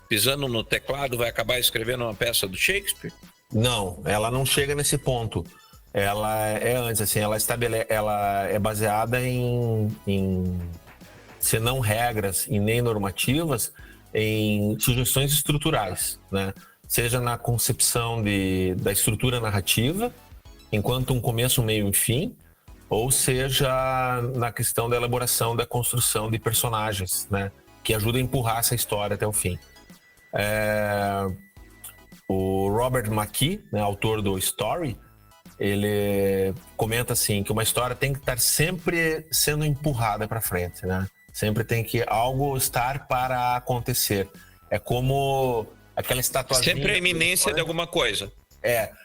pisando no teclado vai acabar escrevendo uma peça do Shakespeare? Não, ela não chega nesse ponto. Ela é antes, assim, ela é baseada em se não regras e nem normativas, em sugestões estruturais, né? Seja na concepção da estrutura narrativa, enquanto um começo, um meio e um fim, ou seja na questão da elaboração, da construção de personagens, né? Que ajuda a empurrar essa história até o fim. O Robert McKee, né, autor do Story, ele comenta assim que uma história tem que estar sempre sendo empurrada para frente, né? Sempre tem que algo estar para acontecer. É como aquela estatuazinha... Sempre a iminência de alguma coisa.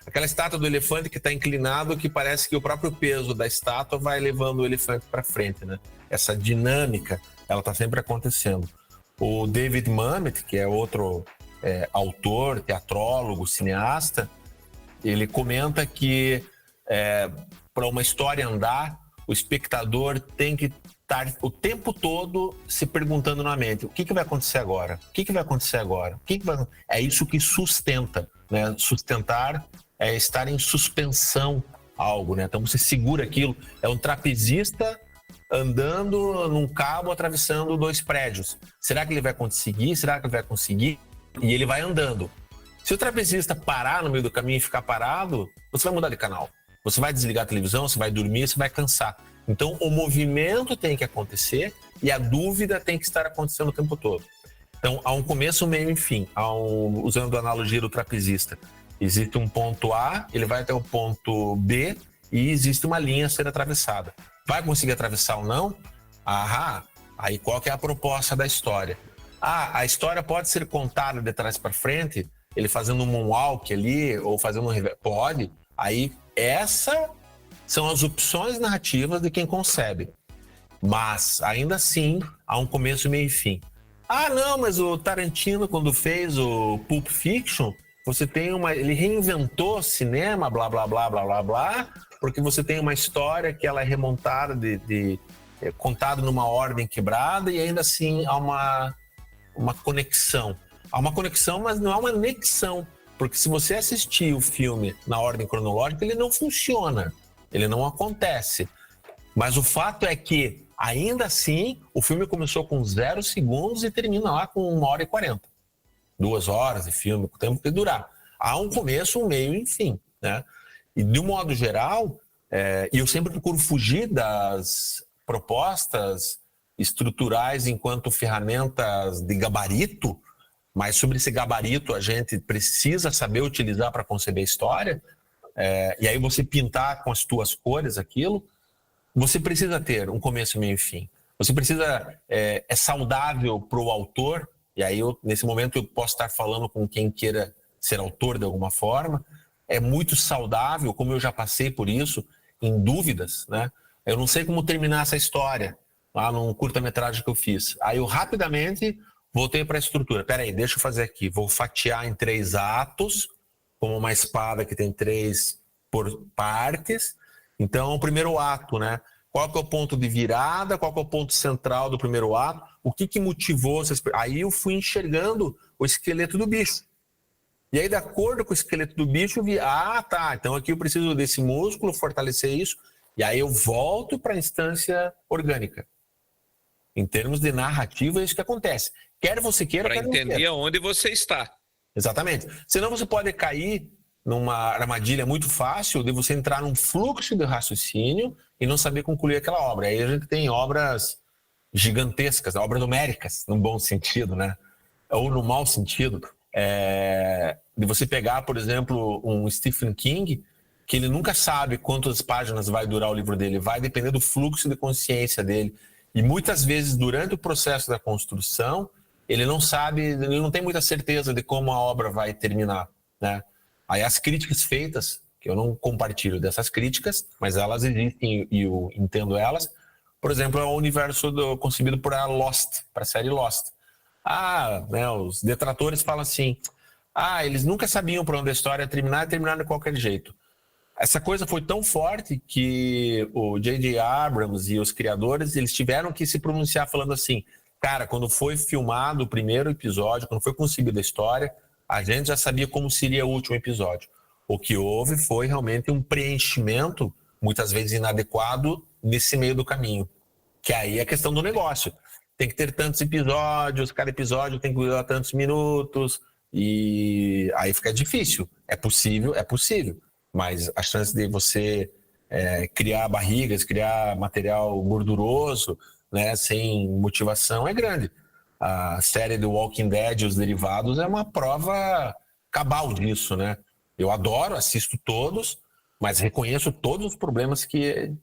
Aquela estátua do elefante que está inclinado, que parece que o próprio peso da estátua vai levando o elefante para frente, né? Essa dinâmica, ela está sempre acontecendo. O David Mamet, que é outro autor, teatrólogo, cineasta, ele comenta que para uma história andar, o espectador tem que estar o tempo todo se perguntando na mente, o que vai acontecer agora? O que vai acontecer agora? É isso que sustenta, né? Sustentar é estar em suspensão algo, né? Então você segura aquilo, é um trapezista andando num cabo atravessando 2 prédios. Será que ele vai conseguir? Será que ele vai conseguir? E ele vai andando. Se o trapezista parar no meio do caminho e ficar parado, você vai mudar de canal. Você vai desligar a televisão, você vai dormir, você vai cansar. Então, o movimento tem que acontecer e a dúvida tem que estar acontecendo o tempo todo. Então, há um começo, um meio e fim. Usando a analogia do trapezista. Existe um ponto A, ele vai até o ponto B e existe uma linha a ser atravessada. Vai conseguir atravessar ou não? Aí qual que é a proposta da história? A história pode ser contada de trás para frente, ele fazendo um moonwalk ali, ou fazendo um reverso. Pode. Aí, essas são as opções narrativas de quem concebe. Mas, ainda assim, há um começo, meio e fim. Não, mas o Tarantino, quando fez o Pulp Fiction, ele reinventou cinema, blá, blá, blá, blá, blá, blá, porque você tem uma história que ela é remontada, contada numa ordem quebrada, e ainda assim há uma conexão. Há uma conexão, mas não há uma anexão. Porque se você assistir o filme na ordem cronológica, ele não funciona. Ele não acontece. Mas o fato é que, ainda assim, o filme começou com 0 segundos e termina lá com 1h40. 2 horas de filme, o tempo que durar. Há um começo, um meio e um fim, né? E, de um modo geral, e eu sempre procuro fugir das propostas estruturais enquanto ferramentas de gabarito, mas sobre esse gabarito a gente precisa saber utilizar para conceber a história, e aí você pintar com as tuas cores aquilo. Você precisa ter um começo, meio e fim. Você precisa... É saudável para o autor, e aí nesse momento eu posso estar falando com quem queira ser autor de alguma forma. É muito saudável, como eu já passei por isso, em dúvidas, né? Eu não sei como terminar essa história, lá num curta-metragem que eu fiz. Aí eu rapidamente voltei para a estrutura. Peraí, deixa eu fazer aqui. Vou fatiar em 3 atos, como uma espada que tem 3 partes. Então, o primeiro ato, né? Qual que é o ponto de virada? Qual que é o ponto central do primeiro ato? O que motivou? Aí eu fui enxergando o esqueleto do bicho. E aí, de acordo com o esqueleto do bicho, eu vi, então aqui eu preciso desse músculo, fortalecer isso. E aí eu volto para a instância orgânica. Em termos de narrativa, é isso que acontece. Quer você queira, quer não queira. Para entender aonde você está. Exatamente. Senão você pode cair numa armadilha muito fácil de você entrar num fluxo de raciocínio e não saber concluir aquela obra. Aí a gente tem obras gigantescas, obras homéricas, no bom sentido, né? Ou no mau sentido. De você pegar, por exemplo, um Stephen King, que ele nunca sabe quantas páginas vai durar o livro dele, vai depender do fluxo de consciência dele. E muitas vezes, durante o processo da construção, ele não sabe, ele não tem muita certeza de como a obra vai terminar, né? Aí as críticas feitas, que eu não compartilho dessas críticas, mas elas existem e eu entendo elas. Por exemplo, é o universo concebido por Lost, para a série Lost. Né, os detratores falam assim, eles nunca sabiam para onde a história ia terminar e terminaram de qualquer jeito. Essa coisa foi tão forte que o J.J. Abrams e os criadores, eles tiveram que se pronunciar falando assim, cara, quando foi filmado o primeiro episódio, quando foi concebida a história, a gente já sabia como seria o último episódio. O que houve foi realmente um preenchimento, muitas vezes inadequado, nesse meio do caminho. Que aí é a questão do negócio. Tem que ter tantos episódios, cada episódio tem que durar tantos minutos, e aí fica difícil. É possível, mas a chance de você criar barrigas, criar material gorduroso, né, sem motivação é grande. A série do Walking Dead e os derivados é uma prova cabal disso, né? Eu adoro, assisto todos, mas reconheço todos os problemas que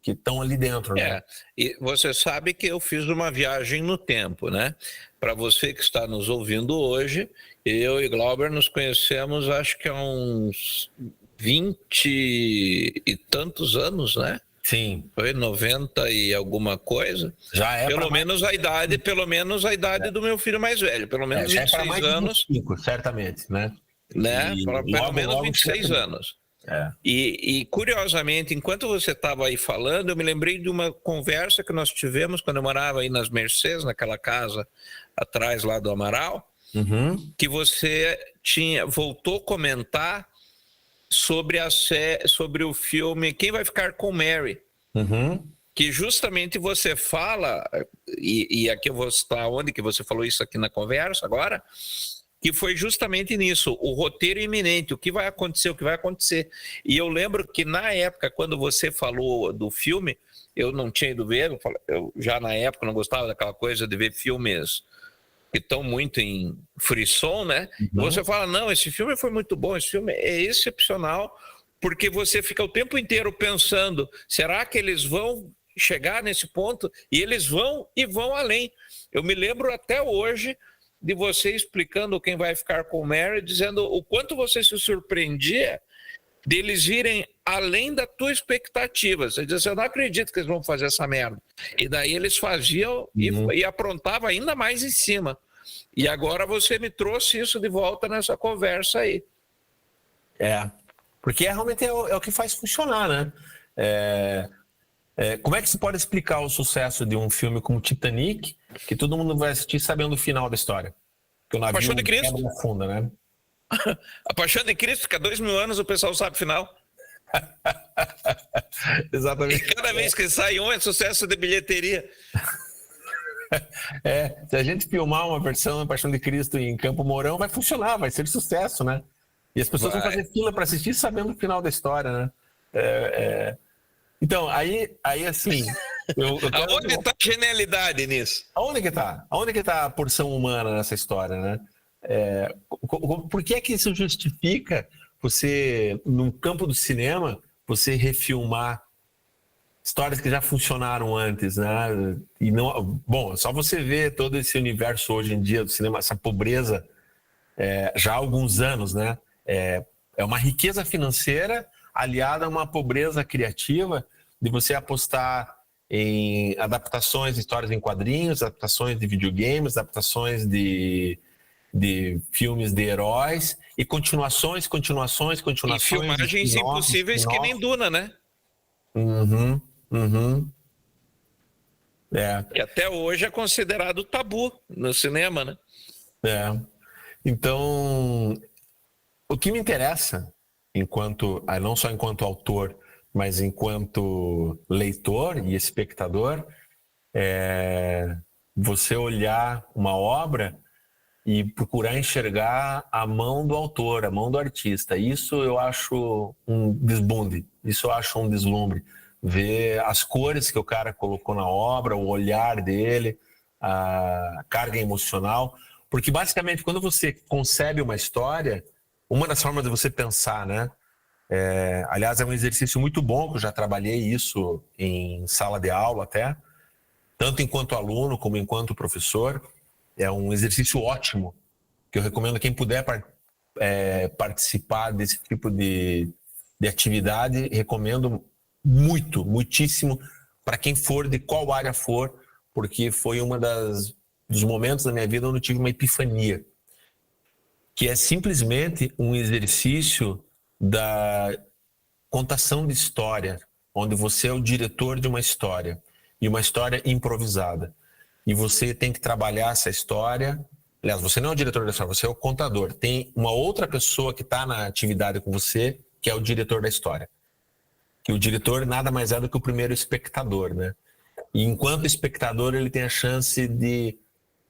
estão ali dentro, né? E você sabe que eu fiz uma viagem no tempo, né? Para você que está nos ouvindo hoje, eu e Glauber nos conhecemos acho que há uns 20 e tantos anos, né? Sim. Foi 90 e alguma coisa. Já é pelo menos a idade do meu filho mais velho, pelo menos 26 mais anos. 25, certamente, né? Pelo menos 26 anos. E curiosamente, enquanto você estava aí falando, eu me lembrei de uma conversa que nós tivemos quando eu morava aí nas Mercês, naquela casa atrás lá do Amaral, que você voltou a comentar sobre o filme Quem Vai Ficar com Mary, que justamente você fala, e aqui eu vou citar onde que você falou isso aqui na conversa agora, que foi justamente nisso, o roteiro iminente, o que vai acontecer, o que vai acontecer. E eu lembro que na época, quando você falou do filme, eu não tinha ido ver, eu já na época não gostava daquela coisa de ver filmes que estão muito em frisson, né? E você fala, não, esse filme foi muito bom, esse filme é excepcional, porque você fica o tempo inteiro pensando, será que eles vão chegar nesse ponto? E eles vão e vão além. Eu me lembro até hoje de você explicando quem vai ficar com o Mary, dizendo o quanto você se surpreendia deles virem além da tua expectativa. Você diz, eu não acredito que eles vão fazer essa merda. E daí eles faziam e aprontavam ainda mais em cima. E agora você me trouxe isso de volta nessa conversa aí. Porque realmente é o que faz funcionar, né? Como é que se pode explicar o sucesso de um filme como Titanic, que todo mundo vai assistir sabendo o final da história? Que o navio Paixão de Cristo. quebra na funda, né? A Paixão de Cristo, que há 2000 anos o pessoal sabe o final. Exatamente. E cada vez que sai um é sucesso de bilheteria. Se a gente filmar uma versão da Paixão de Cristo em Campo Mourão, vai funcionar, vai ser sucesso, né? E as pessoas vão fazer fila para assistir sabendo o final da história, né? Então, aí assim... Aonde está a genialidade nisso? Aonde que tá? Aonde que tá a porção humana nessa história, né? Por que é que isso justifica você, no campo do cinema, você refilmar histórias que já funcionaram antes, né? E não, bom, só você ver todo esse universo hoje em dia do cinema, essa pobreza já há alguns anos, né? É uma riqueza financeira aliada a uma pobreza criativa de você apostar em adaptações de histórias em quadrinhos, adaptações de videogames, adaptações de filmes de heróis e continuações. E filmagens impossíveis que nem Duna, né? Que até hoje é considerado tabu no cinema, né? Então, o que me interessa, não só enquanto autor, mas enquanto leitor e espectador, é você olhar uma obra e procurar enxergar a mão do autor, a mão do artista. Isso eu acho um deslumbre. Ver as cores que o cara colocou na obra, o olhar dele, a carga emocional. Porque, basicamente, quando você concebe uma história, uma das formas de você pensar, né? Aliás, é um exercício muito bom, que eu já trabalhei isso em sala de aula até, tanto enquanto aluno como enquanto professor. É um exercício ótimo, que eu recomendo quem puder participar desse tipo de atividade, recomendo muitíssimo para quem for, de qual área for, porque foi dos momentos da minha vida onde eu tive uma epifania, que é simplesmente um exercício da contação de história, onde você é o diretor de uma história, e uma história improvisada. E você tem que trabalhar essa história. Aliás, você não é o diretor da história, você é o contador. Tem uma outra pessoa que está na atividade com você, que é o diretor da história. Que o diretor nada mais é do que o primeiro espectador, né? E enquanto espectador, ele tem a chance de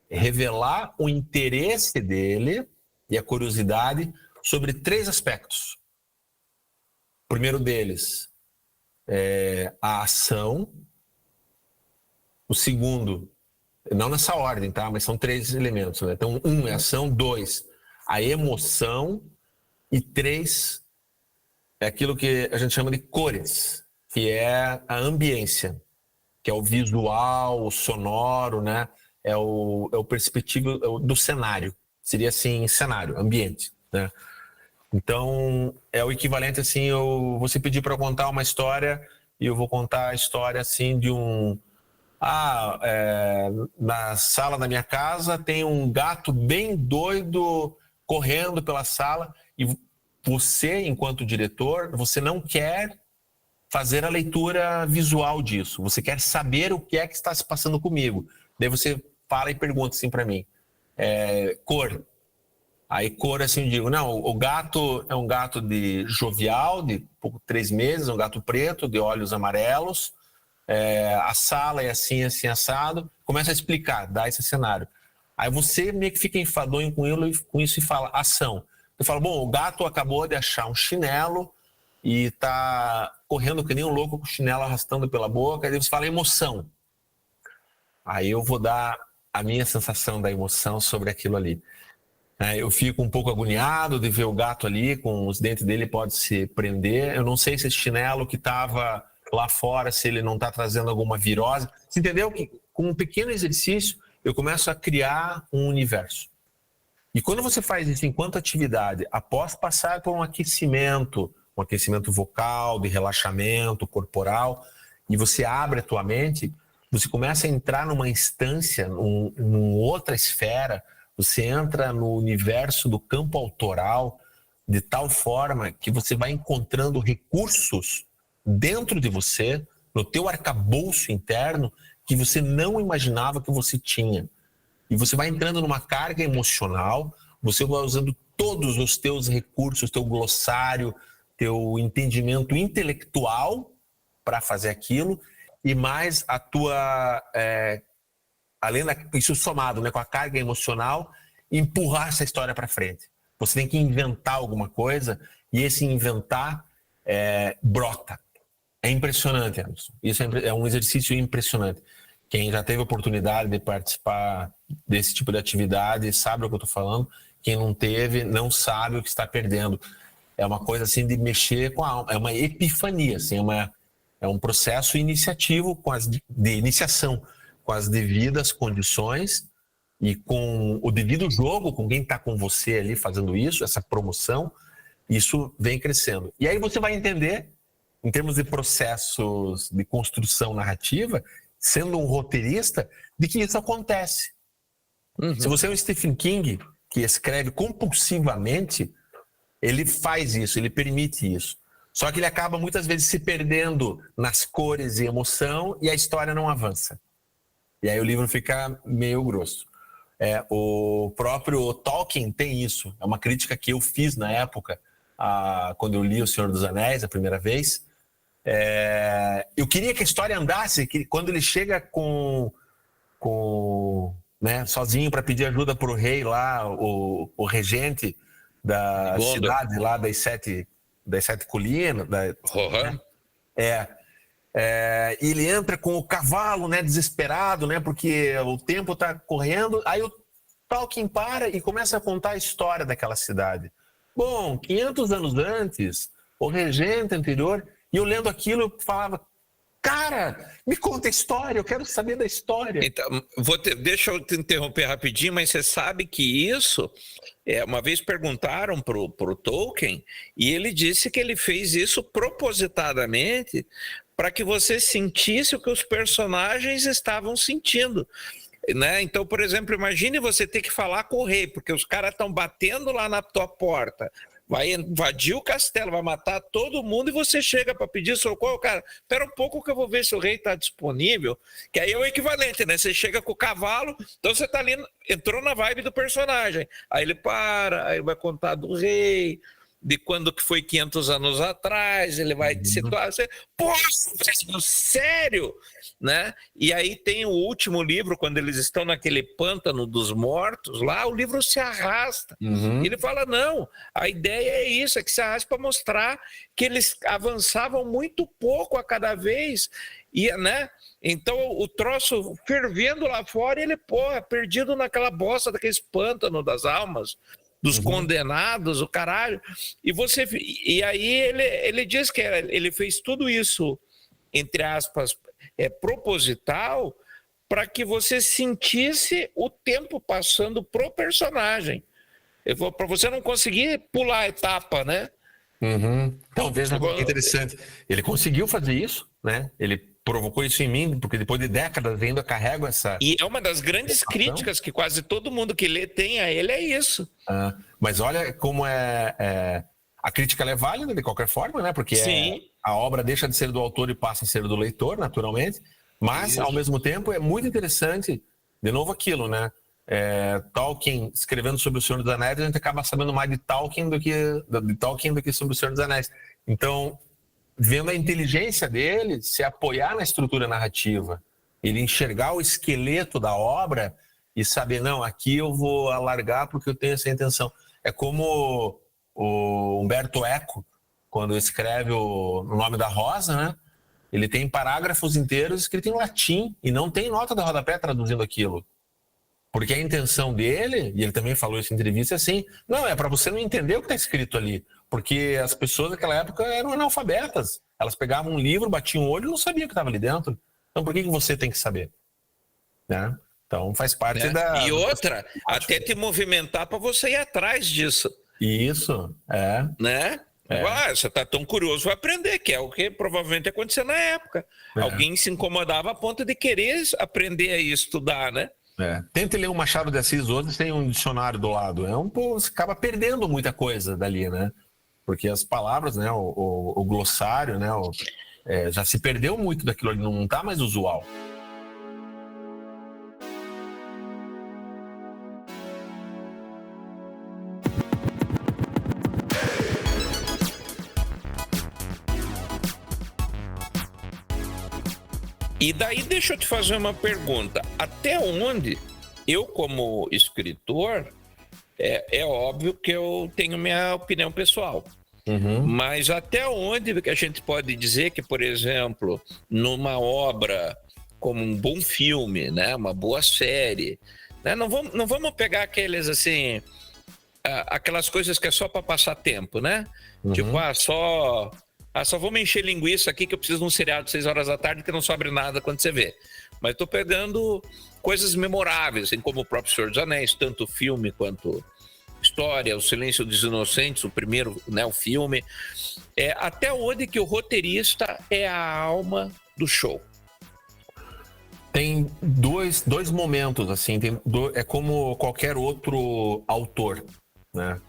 revelar o interesse dele e a curiosidade sobre 3 aspectos. O primeiro deles é a ação. O segundo, não nessa ordem, tá? Mas são 3 elementos, né? Então, 1 é ação, 2, a emoção, e 3 é aquilo que a gente chama de cores, que é a ambiência, que é o visual, o sonoro, né? É o perspectivo do cenário. Seria assim, cenário, ambiente, né? Então, é o equivalente assim, você pedir para eu contar uma história e eu vou contar a história assim de na sala da minha casa tem um gato bem doido correndo pela sala, e você, enquanto diretor, você não quer fazer a leitura visual disso, você quer saber o que é que está se passando comigo. Daí você fala e pergunta assim para mim, cor. Aí cor, assim, eu digo, não, o gato é um gato de jovial, de 3 meses, um gato preto, de olhos amarelos, a sala é assim, assim, assado. Começa a explicar, dá esse cenário. Aí você meio que fica enfadonho com isso e fala ação. Eu falo, bom, o gato acabou de achar um chinelo e tá correndo que nem um louco com o chinelo arrastando pela boca. Aí você fala emoção. Aí eu vou dar a minha sensação da emoção sobre aquilo ali. Eu fico um pouco agoniado de ver o gato ali, com os dentes dele pode se prender. Eu não sei se esse chinelo que estava lá fora, se ele não está trazendo alguma virose. Você entendeu que com um pequeno exercício eu começo a criar um universo. E quando você faz isso enquanto atividade, após passar por um aquecimento vocal, de relaxamento corporal, e você abre a tua mente, você começa a entrar numa instância, numa outra esfera, você entra no universo do campo autoral, de tal forma que você vai encontrando recursos dentro de você, no teu arcabouço interno, que você não imaginava que você tinha. E você vai entrando numa carga emocional, você vai usando todos os teus recursos, teu glossário, teu entendimento intelectual para fazer aquilo, e mais a tua, isso somado, né, com a carga emocional, empurrar essa história para frente. Você tem que inventar alguma coisa, e esse inventar brota. É impressionante, Anderson. Isso é um exercício impressionante. Quem já teve a oportunidade de participar desse tipo de atividade sabe o que eu estou falando. Quem não teve, não sabe o que está perdendo. É uma coisa assim de mexer com a alma. É uma epifania, assim, é um processo iniciativo, de iniciação, com as devidas condições e com o devido jogo, com quem está com você ali fazendo isso, essa promoção, isso vem crescendo. E aí você vai entender, em termos de processos de construção narrativa, sendo um roteirista, de que isso acontece. Se você é um Stephen King, que escreve compulsivamente, ele faz isso, ele permite isso. Só que ele acaba muitas vezes se perdendo nas cores e emoção e a história não avança. E aí o livro fica meio grosso. O próprio Tolkien tem isso. É uma crítica que eu fiz na época, quando eu li O Senhor dos Anéis a primeira vez. Eu queria que a história andasse, que quando ele chega sozinho para pedir ajuda para o rei lá, o regente da cidade lá das sete colinas. E ele entra com o cavalo, né, desesperado, né, porque o tempo está correndo. Aí o Tolkien para e começa a contar a história daquela cidade. Bom, 500 anos antes, o regente anterior... E eu lendo aquilo, eu falava, cara, me conta a história, eu quero saber da história. Então, deixa eu te interromper rapidinho, mas você sabe que isso, uma vez perguntaram pro Tolkien, e ele disse que ele fez isso propositadamente para que você sentisse o que os personagens estavam sentindo. Né? Então, por exemplo, imagine você ter que falar com o rei, porque os caras estão batendo lá na tua porta, vai invadir o castelo, vai matar todo mundo e você chega para pedir socorro, cara, espera um pouco que eu vou ver se o rei está disponível, que aí é o equivalente, né? Você chega com o cavalo, então você tá ali, entrou na vibe do personagem, aí ele para, aí vai contar do rei, de quando que foi 500 anos atrás, ele vai te situar, você, poxa, sério? Né? E aí tem o último livro, quando eles estão naquele pântano dos mortos, lá o livro se arrasta. Ele fala, não, a ideia é isso, é que se arrasta para mostrar que eles avançavam muito pouco a cada vez, e, né? Então o troço fervendo lá fora, ele, perdido naquela bosta daqueles pântanos das almas, dos condenados, o caralho. E aí ele diz que ele fez tudo isso, entre aspas, proposital, para que você sentisse o tempo passando pro personagem. Para você não conseguir pular a etapa, né? Então, veja que interessante. Ele conseguiu fazer isso, né? Ele provocou isso em mim, porque depois de décadas ainda carrego essa... E é uma das grandes críticas que quase todo mundo que lê tem a ele, é isso. Mas olha como a crítica ela é válida de qualquer forma, né? Porque a obra deixa de ser do autor e passa a ser do leitor, naturalmente. Mas, ao mesmo tempo, é muito interessante, de novo aquilo, né? Tolkien escrevendo sobre o Senhor dos Anéis, a gente acaba sabendo mais de Tolkien do que sobre o Senhor dos Anéis. Então, vendo a inteligência dele, se apoiar na estrutura narrativa, ele enxergar o esqueleto da obra, e saber, não, aqui eu vou alargar porque eu tenho essa intenção. É como o Umberto Eco, quando escreve o Nome da Rosa, né? Ele tem parágrafos inteiros escritos em latim e não tem nota de rodapé traduzindo aquilo. Porque a intenção dele, e ele também falou isso em entrevista, é assim, não, é para você não entender o que está escrito ali. Porque as pessoas naquela época eram analfabetas. Elas pegavam um livro, batiam o olho e não sabiam o que estava ali dentro. Então por que você tem que saber? Né? Então faz parte da... E outra, até te movimentar para você ir atrás disso. Isso, Né? Você está tão curioso, vai aprender, que é o que provavelmente aconteceu na época. Alguém se incomodava a ponto de querer aprender a estudar, né? Tente ler o Machado de Assis hoje, tem um dicionário do lado. Você acaba perdendo muita coisa dali, né? Porque as palavras, né? O glossário, né? Já se perdeu muito daquilo ali, não está mais usual. E daí deixa eu te fazer uma pergunta. Até onde eu, como escritor, é óbvio que eu tenho minha opinião pessoal. Mas até onde que a gente pode dizer que, por exemplo, numa obra como um bom filme, né, uma boa série, né, não vamos pegar aqueles assim, aquelas coisas que é só para passar tempo, né? Tipo, só vou me encher linguiça aqui que eu preciso de um seriado de 6 horas da tarde que não sobre nada quando você vê. Mas estou pegando coisas memoráveis, assim como o próprio Senhor dos Anéis, tanto filme quanto história, O Silêncio dos Inocentes, o primeiro, né, o filme. Até onde que o roteirista é a alma do show? Tem dois momentos, assim, é como qualquer outro autor, né?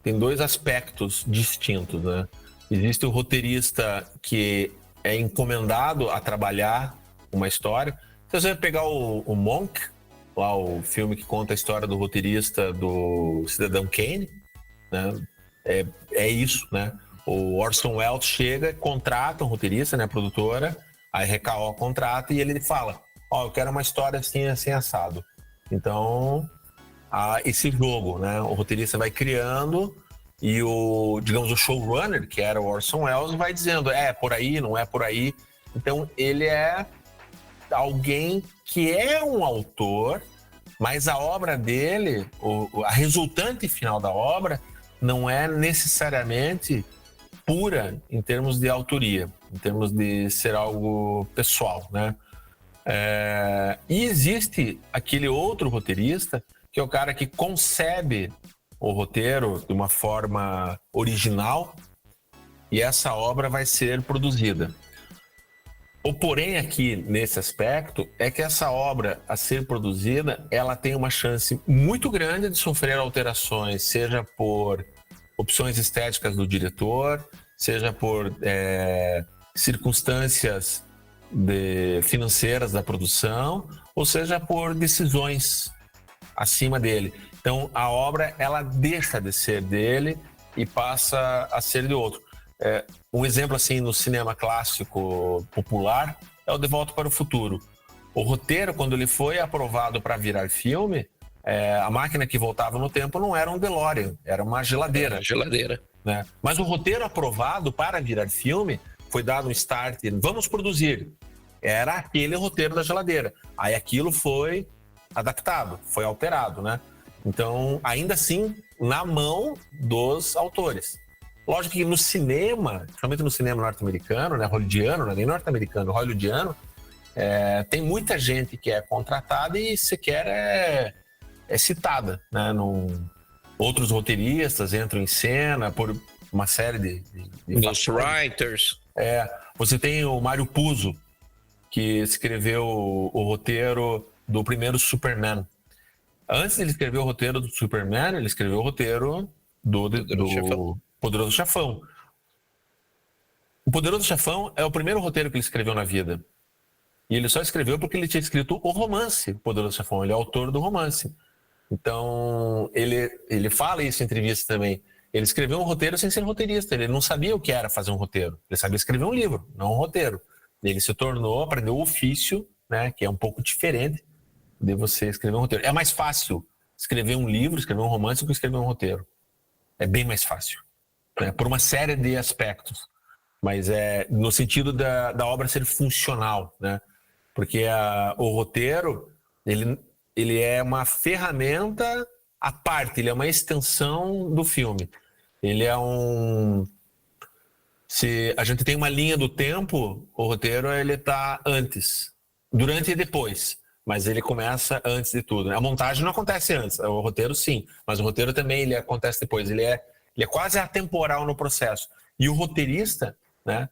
Tem dois aspectos distintos, né? Existe o roteirista que é encomendado a trabalhar uma história. Se você pegar o Monk, lá o filme que conta a história do roteirista do Cidadão Kane, né? É isso, né? O Orson Welles chega, contrata um roteirista, né? Produtora, a RKO contrata e ele fala, eu quero uma história assim, assim, assado. Então... esse jogo, né? O roteirista vai criando e o showrunner, que era o Orson Welles, vai dizendo, por aí, não é por aí. Então, ele é alguém que é um autor, mas a obra dele, a resultante final da obra, não é necessariamente pura em termos de autoria, em termos de ser algo pessoal, né? E existe aquele outro roteirista que é o cara que concebe o roteiro de uma forma original e essa obra vai ser produzida. O porém aqui, nesse aspecto, é que essa obra a ser produzida, ela tem uma chance muito grande de sofrer alterações, seja por opções estéticas do diretor, seja por circunstâncias financeiras da produção, ou seja por decisões acima dele. Então, a obra, ela deixa de ser dele e passa a ser de outro. Um exemplo, assim, no cinema clássico popular é o De Volta para o Futuro. O roteiro, quando ele foi aprovado para virar filme, a máquina que voltava no tempo não era um DeLorean, era uma geladeira. Né? Mas o roteiro aprovado para virar filme foi dado um start, vamos produzir. Era aquele roteiro da geladeira. Aí aquilo foi adaptado, foi alterado, né? Então, ainda assim, na mão dos autores. Lógico que no cinema, principalmente no cinema norte-americano, né, hollywoodiano, não é nem norte-americano, hollywoodiano, tem muita gente que é contratada e sequer é citada, né? Outros roteiristas entram em cena por uma série de Ghostwriters. Você tem o Mário Puzo, que escreveu o roteiro do primeiro Superman. Antes de ele escrever o roteiro do Superman, ele escreveu o roteiro do Poderoso Chefão. O Poderoso Chefão é o primeiro roteiro que ele escreveu na vida. E ele só escreveu porque ele tinha escrito o romance Poderoso Chefão. Ele é autor do romance. Então, ele fala isso em entrevista também. Ele escreveu um roteiro sem ser roteirista. Ele não sabia o que era fazer um roteiro. Ele sabia escrever um livro, não um roteiro. Ele se tornou, aprendeu o ofício, né, que é um pouco diferente, de você escrever um roteiro. É mais fácil escrever um livro, escrever um romance, do que escrever um roteiro. É bem mais fácil, né? Por uma série de aspectos. Mas é no sentido da obra ser funcional, né? Porque o roteiro, ele é uma ferramenta à parte, ele é uma extensão do filme. Ele é Se a gente tem uma linha do tempo, o roteiro ele está antes, durante e depois. Mas ele começa antes de tudo, né? A montagem não acontece antes, o roteiro sim, mas o roteiro também ele acontece depois. Ele é quase atemporal no processo. E o roteirista, né?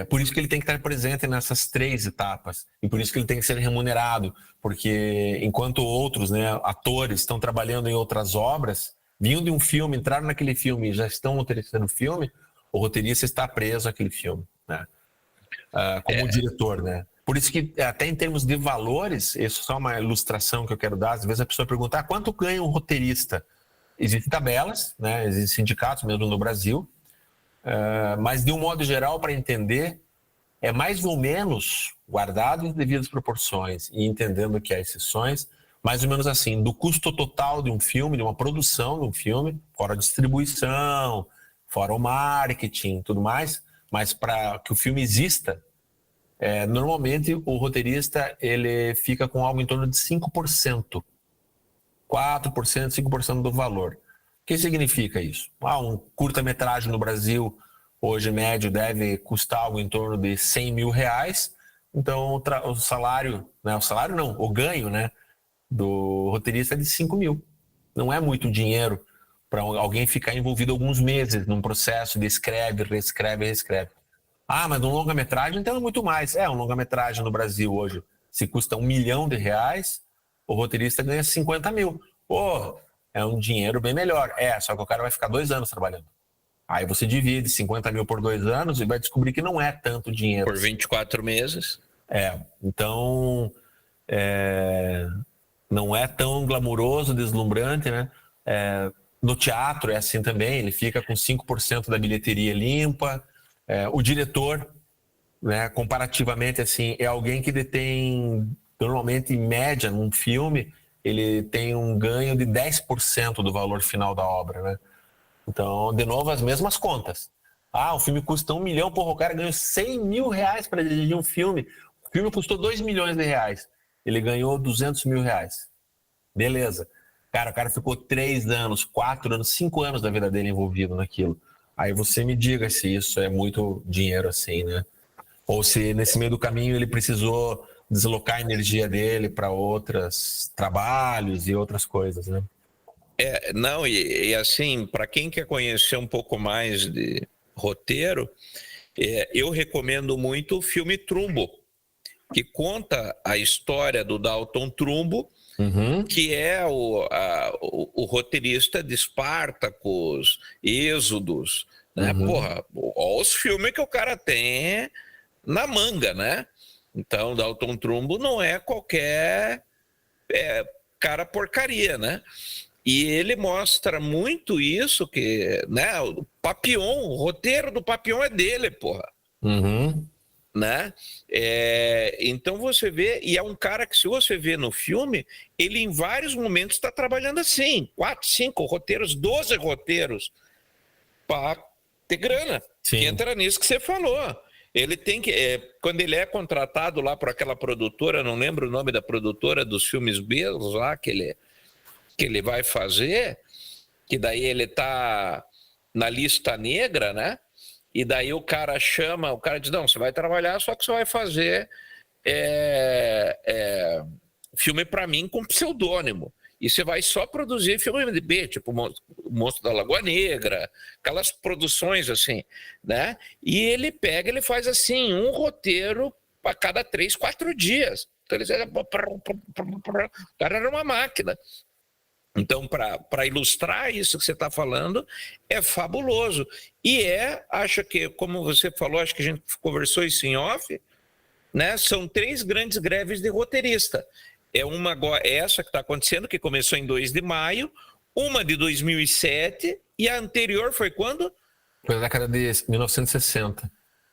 Por isso que ele tem que estar presente nessas 3 etapas. E por isso que ele tem que ser remunerado. Porque enquanto outros, né, atores estão trabalhando em outras obras, vindo de um filme, entraram naquele filme e já estão roteirizando o filme, o roteirista está preso àquele filme, né? Como diretor, né? Por isso que, até em termos de valores, isso é só uma ilustração que eu quero dar. Às vezes a pessoa pergunta, quanto ganha um roteirista? Existem tabelas, né? Existem sindicatos mesmo no Brasil, mas de um modo geral, para entender, é mais ou menos, guardado as devidas proporções e entendendo que há exceções, mais ou menos assim, do custo total de um filme, de uma produção de um filme, fora a distribuição, fora o marketing, tudo mais, mas para que o filme exista, normalmente o roteirista ele fica com algo em torno de 5%, 4%, 5% do valor. O que significa isso? Um curta-metragem no Brasil, hoje médio, deve custar algo em torno de R$100 mil. Então o salário, né, o ganho, né, do roteirista é de 5 mil. Não é muito dinheiro para alguém ficar envolvido alguns meses num processo de escreve, reescreve, reescreve. Mas num longa-metragem então é muito mais. Um longa-metragem no Brasil hoje, se custa R$1 milhão, o roteirista ganha 50 mil. É um dinheiro bem melhor. Só que o cara vai ficar 2 anos trabalhando. Aí você divide 50 mil por 2 anos e vai descobrir que não é tanto dinheiro. Por 24 meses. Então não é tão glamuroso, deslumbrante, né? No teatro é assim também, ele fica com 5% da bilheteria limpa. O diretor, né, comparativamente, assim, é alguém que detém, normalmente, em média, num filme, ele tem um ganho de 10% do valor final da obra, né? Então, de novo, as mesmas contas. O filme custa R$1 milhão, o cara ganhou R$100 mil para dirigir um filme. O filme custou R$2 milhões. Ele ganhou R$200 mil. Beleza. Cara, o cara ficou 3 anos, 4 anos, 5 anos da vida dele envolvido naquilo. Aí você me diga se isso é muito dinheiro assim, né? Ou se nesse meio do caminho ele precisou deslocar a energia dele para outros trabalhos e outras coisas, né? Não, e assim, para quem quer conhecer um pouco mais de roteiro, eu recomendo muito o filme Trumbo, que conta a história do Dalton Trumbo, que é o roteirista de Spartacus, Êxodos, né? Olha os filmes que o cara tem na manga, né? Então, Dalton Trumbo não é qualquer cara porcaria, né? E ele mostra muito isso, que, né? O Papillon, o roteiro do Papillon é dele, porra. Né? Então você vê, e é um cara que, se você vê no filme, ele em vários momentos está trabalhando assim, 4, 5 roteiros, 12 roteiros para ter grana. Sim. Que entra nisso que você falou. Ele tem que, quando ele é contratado lá por aquela produtora, não lembro o nome da produtora dos filmes belos lá que ele vai fazer, que daí ele tá na lista negra, né? E daí o cara diz, não, você vai trabalhar, só que você vai fazer filme para mim com pseudônimo. E você vai só produzir filme de B, tipo O Monstro da Lagoa Negra, aquelas produções assim, né? E ele faz assim, um roteiro a cada 3, 4 dias. Então o cara era uma máquina. Então, para ilustrar isso que você está falando, é fabuloso. E acho que, como você falou, acho que a gente conversou isso em off, né? São 3 grandes greves de roteirista. Essa que está acontecendo, que começou em 2 de maio, uma de 2007, e a anterior foi quando? Foi na década de 1960.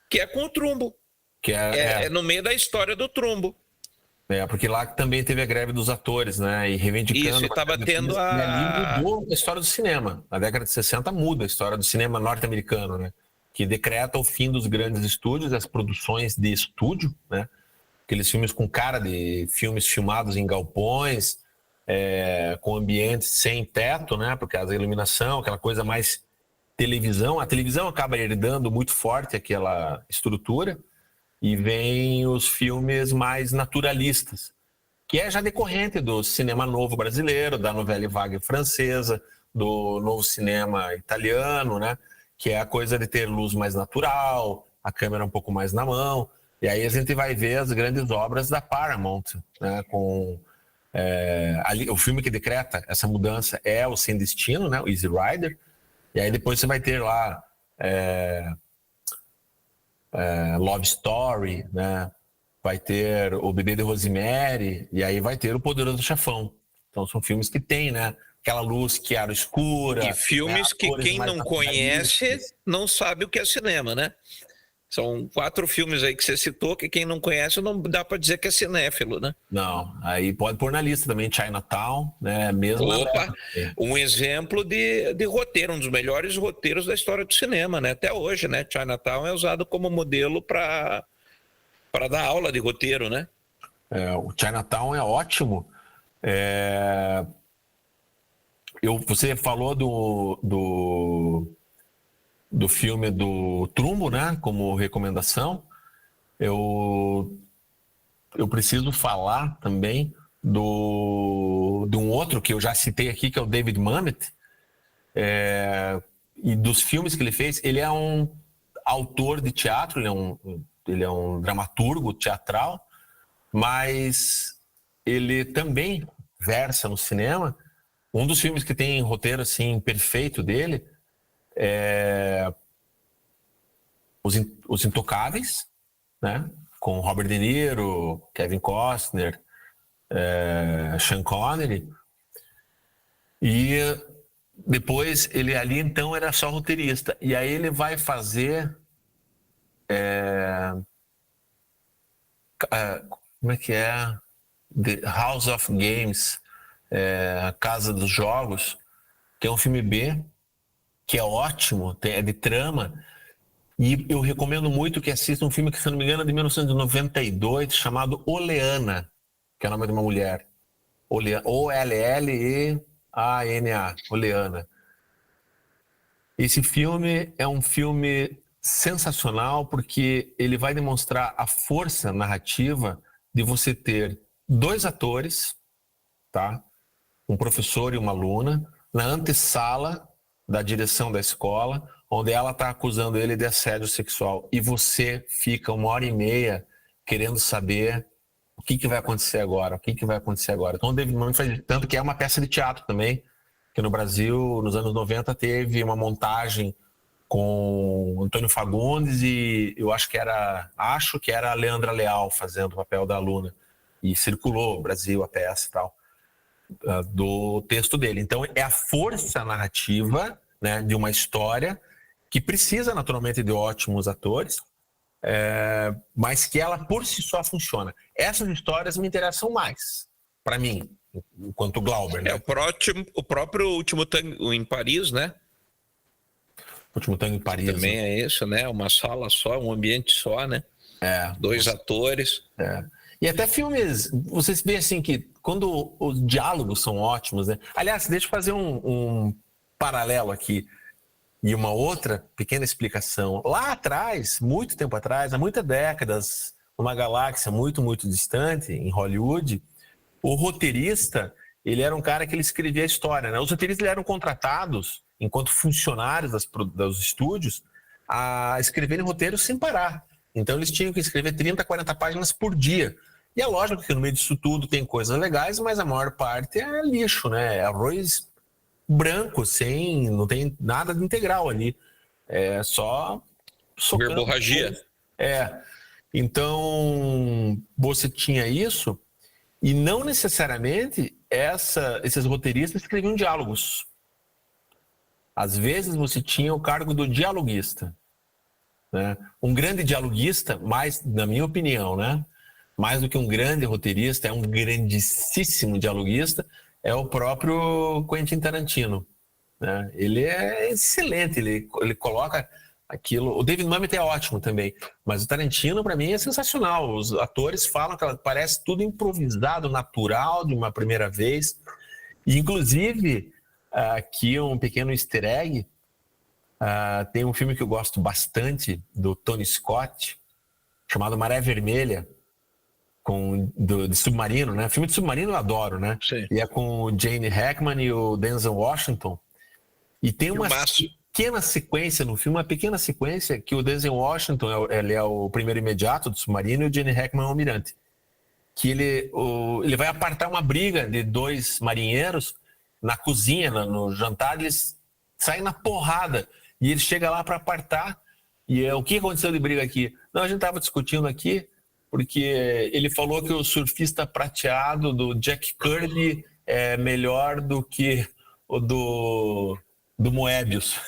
Que é com o Trumbo. Que é no meio da história do Trumbo. Porque lá também teve a greve dos atores, né? E reivindicando. Isso, e estava tendo E ali mudou a história do cinema. Na década de 60 muda a história do cinema norte-americano, né? Que decreta o fim dos grandes estúdios, as produções de estúdio, né? Aqueles filmes com cara de filmes filmados em galpões, com ambientes sem teto, né? Porque a iluminação, aquela coisa mais televisão. A televisão acaba herdando muito forte aquela estrutura. E vem os filmes mais naturalistas, que é já decorrente do cinema novo brasileiro, da novela vague francesa, do novo cinema italiano, né? Que é a coisa de ter luz mais natural, a câmera um pouco mais na mão. E aí a gente vai ver as grandes obras da Paramount, né? Com ali, o filme que decreta essa mudança é o Sem Destino, né? O Easy Rider. E aí depois você vai ter lá Love Story, né? Vai ter O Bebê de Rosemary, e aí vai ter O Poderoso Chefão. Então são filmes que tem, né? Aquela luz que era escura. E filmes, né? que quem não conhece não sabe o que é cinema, né? São 4 filmes aí que você citou que quem não conhece não dá para dizer que é cinéfilo, né? Não, aí pode pôr na lista também Chinatown, né? Mesmo. Opa, um exemplo de roteiro, um dos melhores roteiros da história do cinema, né? Até hoje, né? Chinatown é usado como modelo para dar aula de roteiro, né? O Chinatown é ótimo. Você falou do filme do Trumbo, né? Como recomendação. Eu preciso falar também de um outro que eu já citei aqui, que é o David Mamet, e dos filmes que ele fez. Ele é um autor de teatro, ele é um dramaturgo teatral, mas ele também versa no cinema. Um dos filmes que tem roteiro assim perfeito dele é Os Intocáveis, né? Com Robert De Niro, Kevin Costner, Sean Connery. E depois ele ali então era só roteirista. E aí ele vai fazer como é que é? The House of Games, a Casa dos Jogos, que é um filme B, que é ótimo, é de trama. E eu recomendo muito que assista um filme que, se não me engano, é de 1992, chamado Oleana, que é o nome de uma mulher. O-L-L-E-A-N-A, Oleana. Esse filme é um filme sensacional porque ele vai demonstrar a força narrativa de você ter 2 atores, tá? Um professor e uma aluna, na antessala da direção da escola, onde ela está acusando ele de assédio sexual. E você fica 1h30 querendo saber o que vai acontecer agora, o que vai acontecer agora. Então o David Mamet faz tanto que é uma peça de teatro também, que no Brasil, nos anos 90, teve uma montagem com Antônio Fagundes e eu acho que era a Leandra Leal fazendo o papel da aluna. E circulou o Brasil a peça e tal, do texto dele. Então é a força narrativa, né, de uma história que precisa naturalmente de ótimos atores, mas que ela por si só funciona. Essas histórias me interessam mais, para mim, enquanto Glauber, né? O próprio Último Tango em Paris, né? Último Tango em Paris. Também é isso, né? Uma sala só, um ambiente só, né? 2 atores. E até filmes, vocês veem assim que quando os diálogos são ótimos, né? Aliás, deixa eu fazer um paralelo aqui e uma outra pequena explicação. Lá atrás, muito tempo atrás, há muitas décadas, numa galáxia muito, muito distante, em Hollywood, o roteirista, ele era um cara que ele escrevia a história, né? Os roteiristas eram contratados, enquanto funcionários dos estúdios, a escreverem roteiros sem parar. Então eles tinham que escrever 30, 40 páginas por dia. E é lógico que no meio disso tudo tem coisas legais, mas a maior parte é lixo, né? É arroz branco, não tem nada de integral ali. É só socando. Verborragia. Então, você tinha isso e não necessariamente esses roteiristas escreviam diálogos. Às vezes você tinha o cargo do dialoguista, né? Um grande dialoguista, mais na minha opinião, né? mais do que um grande roteirista, é um grandíssimo dialoguista, é o próprio Quentin Tarantino, né? Ele é excelente, ele coloca aquilo. O David Mamet é ótimo também, mas o Tarantino, para mim, é sensacional. Os atores falam que parece tudo improvisado, natural, de uma primeira vez. E, inclusive, aqui um pequeno easter egg, tem um filme que eu gosto bastante, do Tony Scott, chamado Maré Vermelha, de submarino, né? Filme de submarino eu adoro, né? Sim. E é com o Gene Hackman e o Denzel Washington. E tem uma pequena sequência no filme, uma pequena sequência que o Denzel Washington ele é o primeiro imediato do submarino e o Gene Hackman é o almirante. Que ele vai apartar uma briga de dois marinheiros na cozinha, no jantar, eles saem na porrada. E ele chega lá para apartar. E o que aconteceu de briga aqui? Não, a gente estava discutindo aqui porque ele falou que o surfista prateado do Jack Kirby é melhor do que o do Moebius.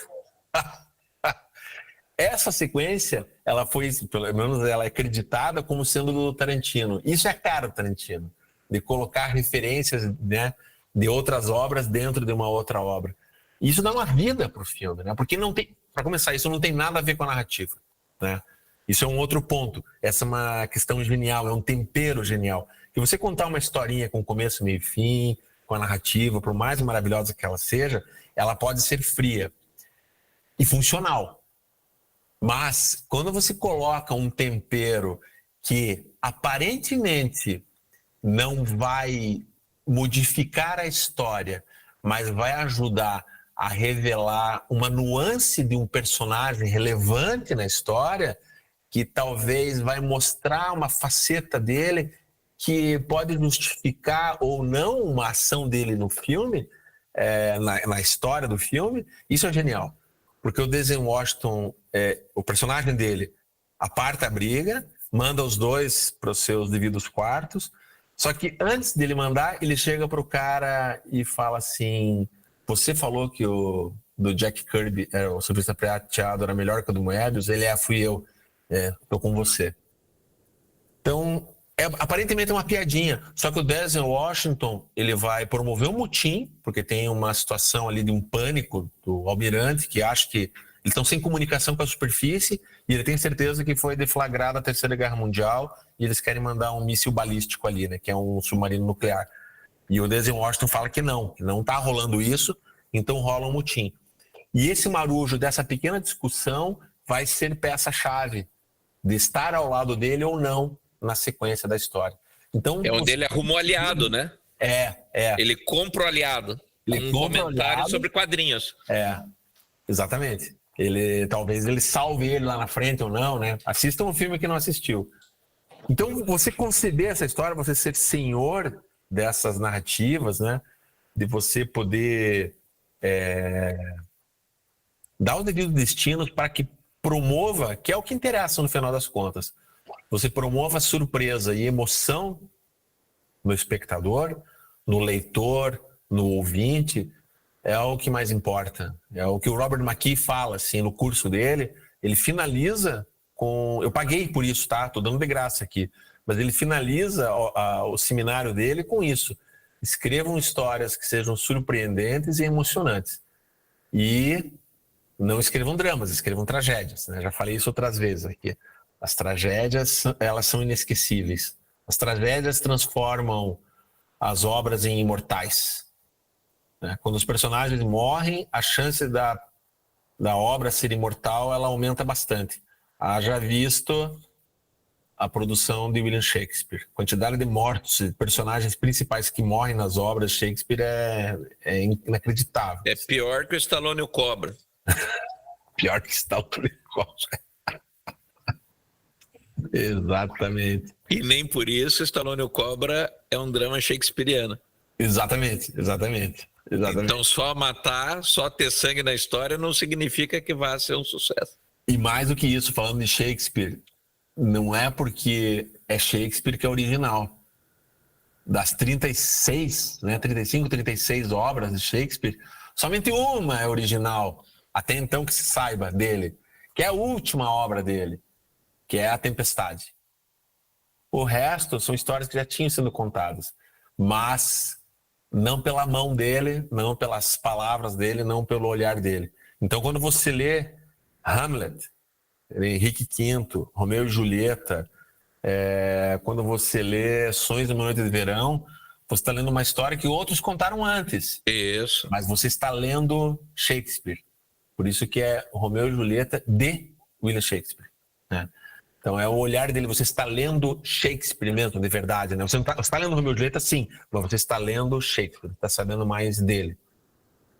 Essa sequência, ela foi, pelo menos ela é acreditada como sendo do Tarantino. Isso é caro do Tarantino, de colocar referências, né, de outras obras dentro de uma outra obra. Isso dá uma vida para o filme, né? Porque não tem, para começar, isso não tem nada a ver com a narrativa, né? Isso é um outro ponto. Essa é uma questão genial, é um tempero genial. E você contar uma historinha com começo, meio e fim, com a narrativa, por mais maravilhosa que ela seja, ela pode ser fria e funcional. Mas quando você coloca um tempero que aparentemente não vai modificar a história, mas vai ajudar a revelar uma nuance de um personagem relevante na história, que talvez vai mostrar uma faceta dele que pode justificar ou não uma ação dele no filme, na história do filme, isso é genial. Porque o Denzel Washington, o personagem dele, aparta a briga, manda os dois para os seus devidos quartos, só que antes dele mandar, ele chega para o cara e fala assim: você falou que o do Jack Kirby, o surfista prateado, era melhor que o do Moebius, fui eu, tô com você. Então, aparentemente é uma piadinha, só que o Denzel Washington, ele vai promover um motim, porque tem uma situação ali de um pânico do almirante, que acha que eles estão sem comunicação com a superfície, e ele tem certeza que foi deflagrada a Terceira Guerra Mundial, e eles querem mandar um míssil balístico ali, né, que é um submarino nuclear. E o Denzel Washington fala que não está rolando isso, então rola um motim. E esse marujo dessa pequena discussão vai ser peça-chave de estar ao lado dele ou não na sequência da história. Então, onde ele arruma o aliado, né? Ele compra o aliado. Ele compra comentário sobre quadrinhos. Exatamente. Talvez ele salve ele lá na frente ou não, né? Assista um filme que não assistiu. Então, você conceber essa história, você ser senhor dessas narrativas, né? De você poder dar os devidos destinos para que promova, que é o que interessa no final das contas. Você promova a surpresa e emoção no espectador, no leitor, no ouvinte, é o que mais importa. É o que o Robert McKee fala assim, no curso dele. Ele finaliza com... Eu paguei por isso, tá? Tô dando de graça aqui. Mas ele finaliza o seminário dele com isso. Escrevam histórias que sejam surpreendentes e emocionantes. E não escrevam dramas, escrevam tragédias, né? Já falei isso outras vezes aqui. As tragédias, elas são inesquecíveis. As tragédias transformam as obras em imortais, né? Quando os personagens morrem, a chance da obra ser imortal, ela aumenta bastante. Haja visto a produção de William Shakespeare. A quantidade de mortos, de personagens principais que morrem nas obras de Shakespeare é inacreditável. É pior que o Stallone e o Cobra. Pior que Stallone e o Cobra. Exatamente. E nem por isso Stallone e o Cobra é um drama shakespeariano. Exatamente. Então só matar, só ter sangue na história não significa que vá ser um sucesso. E mais do que isso, falando de Shakespeare, não é porque é Shakespeare que é original. Das 36, né, 35, 36 obras de Shakespeare, somente uma é original, até então que se saiba dele, que é a última obra dele, que é A Tempestade. O resto são histórias que já tinham sido contadas, mas não pela mão dele, não pelas palavras dele, não pelo olhar dele. Então, quando você lê Hamlet, Henrique V, Romeu e Julieta, quando você lê Sonhos de uma Noite de Verão, você está lendo uma história que outros contaram antes. Isso. Mas você está lendo Shakespeare. Por isso que é Romeu e Julieta de William Shakespeare, né? Então é o olhar dele, você está lendo Shakespeare mesmo, de verdade, né? Você está lendo Romeu e Julieta, sim, mas você está lendo Shakespeare, está sabendo mais dele.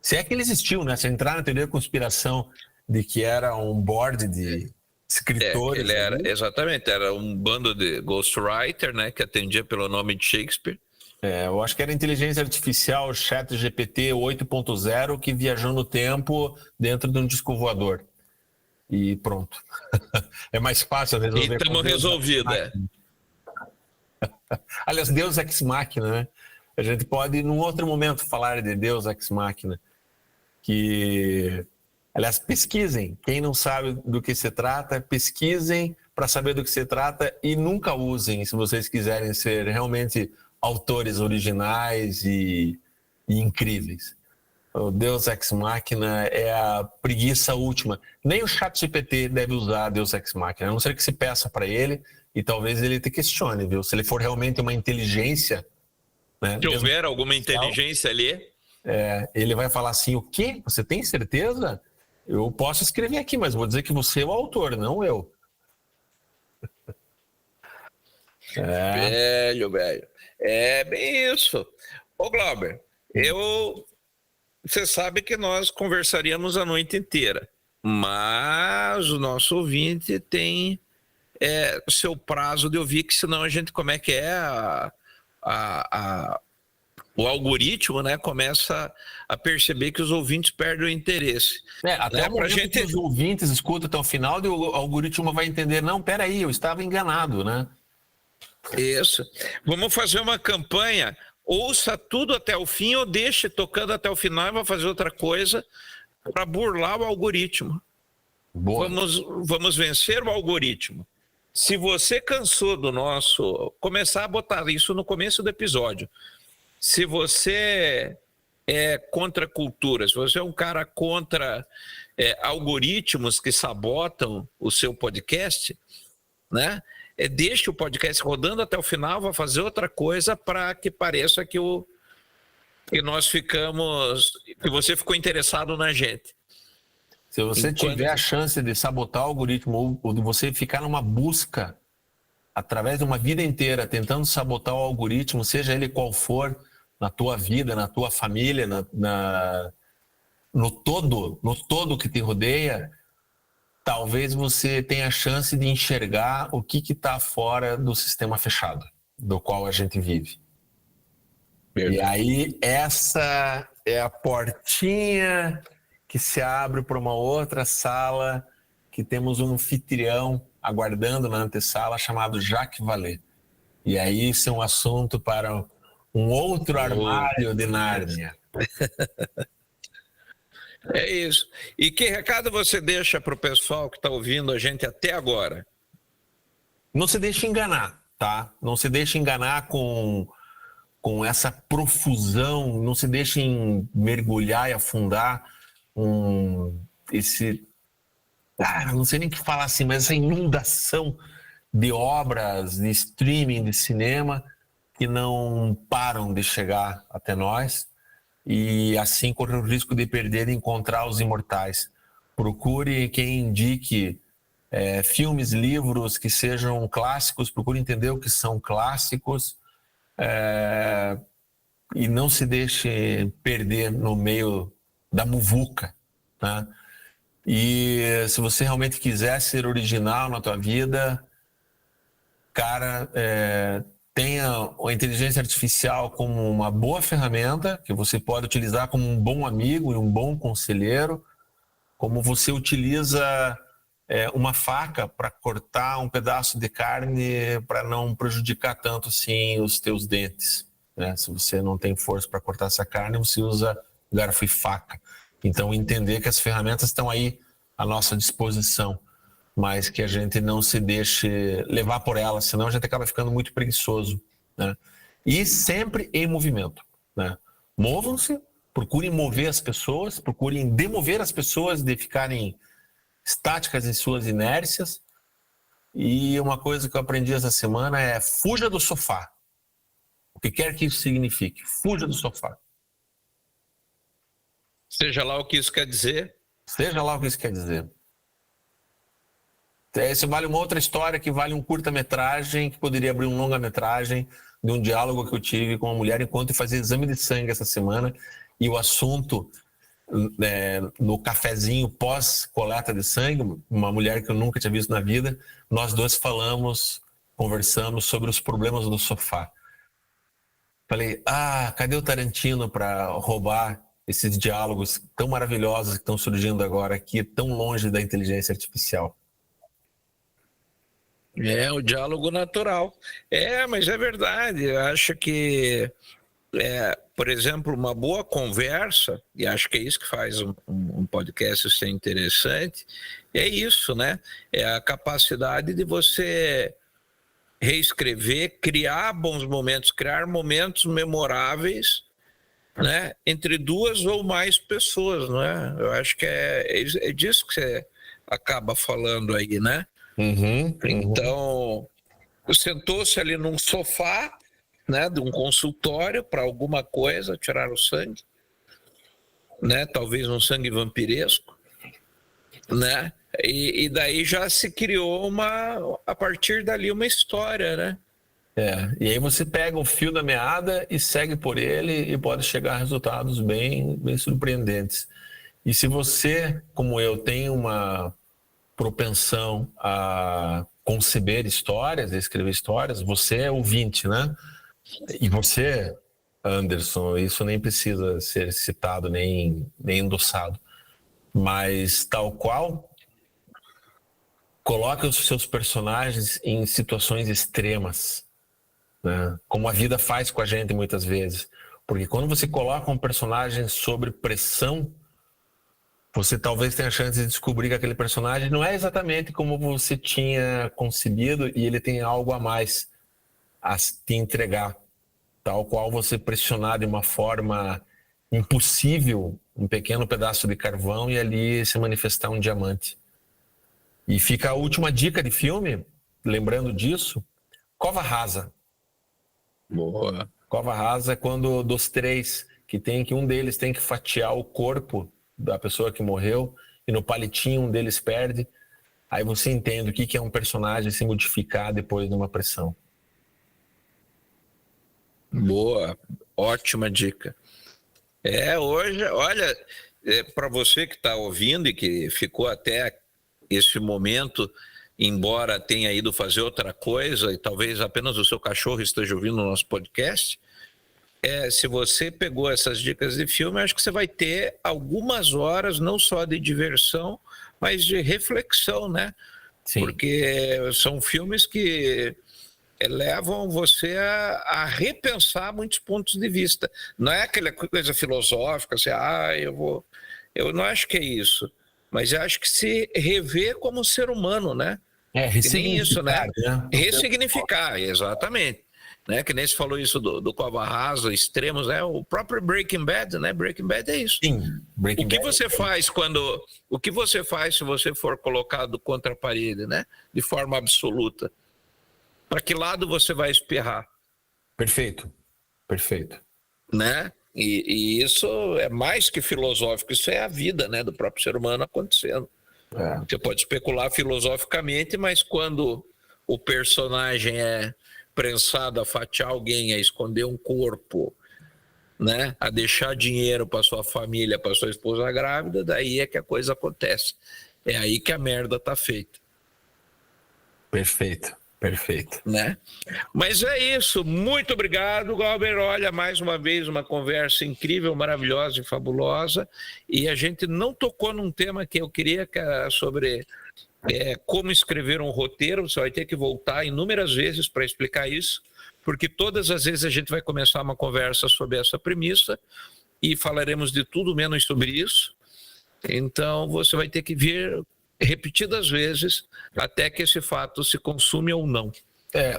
Se é que ele existiu, né? Se entrar na teoria da conspiração de que era um board de escritores... ele era, exatamente, era um bando de ghostwriter, né? Que atendia pelo nome de Shakespeare. Eu acho que era inteligência artificial ChatGPT 8.0 que viajou no tempo dentro de um disco voador. E pronto. É mais fácil resolver. E estamos resolvidos, Aliás, Deus Ex Machina, né? A gente pode, num outro momento, falar de Deus Ex Machina. Que, aliás, pesquisem. Quem não sabe do que se trata, pesquisem para saber do que se trata e nunca usem, se vocês quiserem ser realmente autores originais e incríveis. O Deus Ex Machina é a preguiça última. Nem o ChatGPT deve usar Deus Ex Machina, a não ser que se peça para ele e talvez ele te questione, viu? Se ele for realmente uma inteligência... Né, se houver alguma inteligência ali... ele vai falar assim, o quê? Você tem certeza? Eu posso escrever aqui, mas vou dizer que você é o autor, não eu. Velho. É bem isso. Ô, Glauber, você sabe que nós conversaríamos a noite inteira, mas o nosso ouvinte tem seu prazo de ouvir, que senão a gente, como é que é o algoritmo, né, começa a perceber que os ouvintes perdem o interesse. Até o momento que os ouvintes escutam até o final, o algoritmo vai entender, não, peraí, eu estava enganado, né? Isso. Vamos fazer uma campanha, ouça tudo até o fim ou deixe tocando até o final e vai fazer outra coisa para burlar o algoritmo. Boa. Vamos vencer o algoritmo. Se você cansou do nosso... Começar a botar isso no começo do episódio. Se você é contra cultura, se você é um cara contra algoritmos que sabotam o seu podcast, né? Deixe o podcast rodando até o final, vai fazer outra coisa para que pareça que nós ficamos... que você ficou interessado na gente. Se você tiver a chance de sabotar o algoritmo ou de você ficar numa busca através de uma vida inteira tentando sabotar o algoritmo, seja ele qual for, na tua vida, na tua família, no todo que te rodeia, talvez você tenha a chance de enxergar o que está fora do sistema fechado, do qual a gente vive. Verdade. E aí, essa é a portinha que se abre para uma outra sala, que temos um anfitrião aguardando na antessala, chamado Jacques Vallée. E aí, isso é um assunto para um outro armário de Nárnia. É isso. E que recado você deixa para o pessoal que está ouvindo a gente até agora? Não se deixe enganar, tá? Não se deixe enganar com essa profusão, não se deixe mergulhar e afundar não sei nem o que falar assim, mas essa inundação de obras, de streaming, de cinema, que não param de chegar até nós. E assim corre o risco de perder e encontrar os imortais. Procure quem indique filmes, livros que sejam clássicos, procure entender o que são clássicos e não se deixe perder no meio da muvuca, tá? E se você realmente quiser ser original na tua vida, cara, tenha a inteligência artificial como uma boa ferramenta que você pode utilizar como um bom amigo e um bom conselheiro, como você utiliza uma faca para cortar um pedaço de carne para não prejudicar tanto assim os teus dentes, né? Se você não tem força para cortar essa carne, você usa garfo e faca. Então, entender que as ferramentas estão aí à nossa disposição, mas que a gente não se deixe levar por ela, senão a gente acaba ficando muito preguiçoso, né? E sempre em movimento, né? Movam-se, procurem mover as pessoas, procurem demover as pessoas de ficarem estáticas em suas inércias. E uma coisa que eu aprendi essa semana é: fuja do sofá. O que quer que isso signifique, fuja do sofá. Seja lá o que isso quer dizer. Seja lá o que isso quer dizer. Isso vale uma outra história que vale um curta-metragem, que poderia abrir um longa-metragem, de um diálogo que eu tive com uma mulher enquanto eu fazia exame de sangue essa semana, e o assunto no cafezinho pós-coleta de sangue, uma mulher que eu nunca tinha visto na vida, nós dois conversamos sobre os problemas do sofá. Falei, cadê o Tarantino para roubar esses diálogos tão maravilhosos que estão surgindo agora aqui, tão longe da inteligência artificial? É o diálogo natural. Mas é verdade. Eu acho que, por exemplo, uma boa conversa, e acho que é isso que faz um podcast ser interessante, é isso, né? É a capacidade de você reescrever, criar bons momentos, criar momentos memoráveis, né? Entre duas ou mais pessoas, né? Eu acho que é disso que você acaba falando aí, né? Então, sentou-se ali num sofá, né, de um consultório para alguma coisa, tirar o sangue, né, talvez um sangue vampiresco, né, e daí já se criou a partir dali uma história, né? E aí você pega o fio da meada e segue por ele e pode chegar a resultados bem, bem surpreendentes. E se você, como eu, tem uma propensão a conceber histórias, a escrever histórias, você é ouvinte, né? E você, Anderson, isso nem precisa ser citado nem endossado, mas tal qual, coloque os seus personagens em situações extremas, né? Como a vida faz com a gente muitas vezes, porque quando você coloca um personagem sob pressão, você talvez tenha a chance de descobrir que aquele personagem não é exatamente como você tinha concebido e ele tem algo a mais a te entregar, tal qual você pressionar de uma forma impossível um pequeno pedaço de carvão e ali se manifestar um diamante. E fica a última dica de filme, lembrando disso, Cova Rasa. Boa. Cova Rasa é quando dos três, que um deles tem que fatiar o corpo da pessoa que morreu, e no palitinho um deles perde. Aí você entende o que é um personagem se modificar depois de uma pressão. Boa, ótima dica. Hoje, olha, para você que está ouvindo e que ficou até esse momento, embora tenha ido fazer outra coisa, e talvez apenas o seu cachorro esteja ouvindo o nosso podcast, se você pegou essas dicas de filme, acho que você vai ter algumas horas, não só de diversão, mas de reflexão, né? Sim. Porque são filmes que levam você a repensar muitos pontos de vista. Não é aquela coisa filosófica, assim, eu não acho que é isso, mas eu acho que se rever como ser humano, né? Ressignificar, né? Ressignificar, exatamente. Né? Que nem se falou isso do Cova Rasa, extremos, né? O próprio Breaking Bad, né? Breaking Bad é isso. Sim, o que você faz se você for colocado contra a parede, né? De forma absoluta? Para que lado você vai espirrar? Perfeito. Né? E isso é mais que filosófico, isso é a vida, né, do próprio ser humano acontecendo. Você pode especular filosoficamente, mas quando o personagem é prensado a fatiar alguém, a esconder um corpo, né, a deixar dinheiro para sua família, para sua esposa grávida, daí é que a coisa acontece. É aí que a merda tá feita. Perfeito. Né? Mas é isso. Muito obrigado, Glauber. Olha, mais uma vez uma conversa incrível, maravilhosa e fabulosa. E a gente não tocou num tema que eu queria, que era sobre como escrever um roteiro. Você vai ter que voltar inúmeras vezes para explicar isso, porque todas as vezes a gente vai começar uma conversa sobre essa premissa e falaremos de tudo menos sobre isso. Então você vai ter que vir repetidas vezes até que esse fato se consume ou não.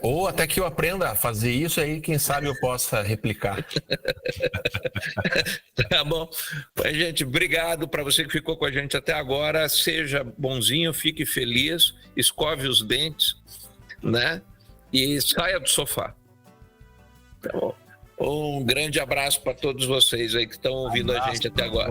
Ou até que eu aprenda a fazer isso, aí quem sabe eu possa replicar. Tá bom. Mas, gente, obrigado para você que ficou com a gente até agora. Seja bonzinho, fique feliz, escove os dentes, né? E saia do sofá. Tá bom. Um grande abraço para todos vocês aí que estão ouvindo a gente até agora.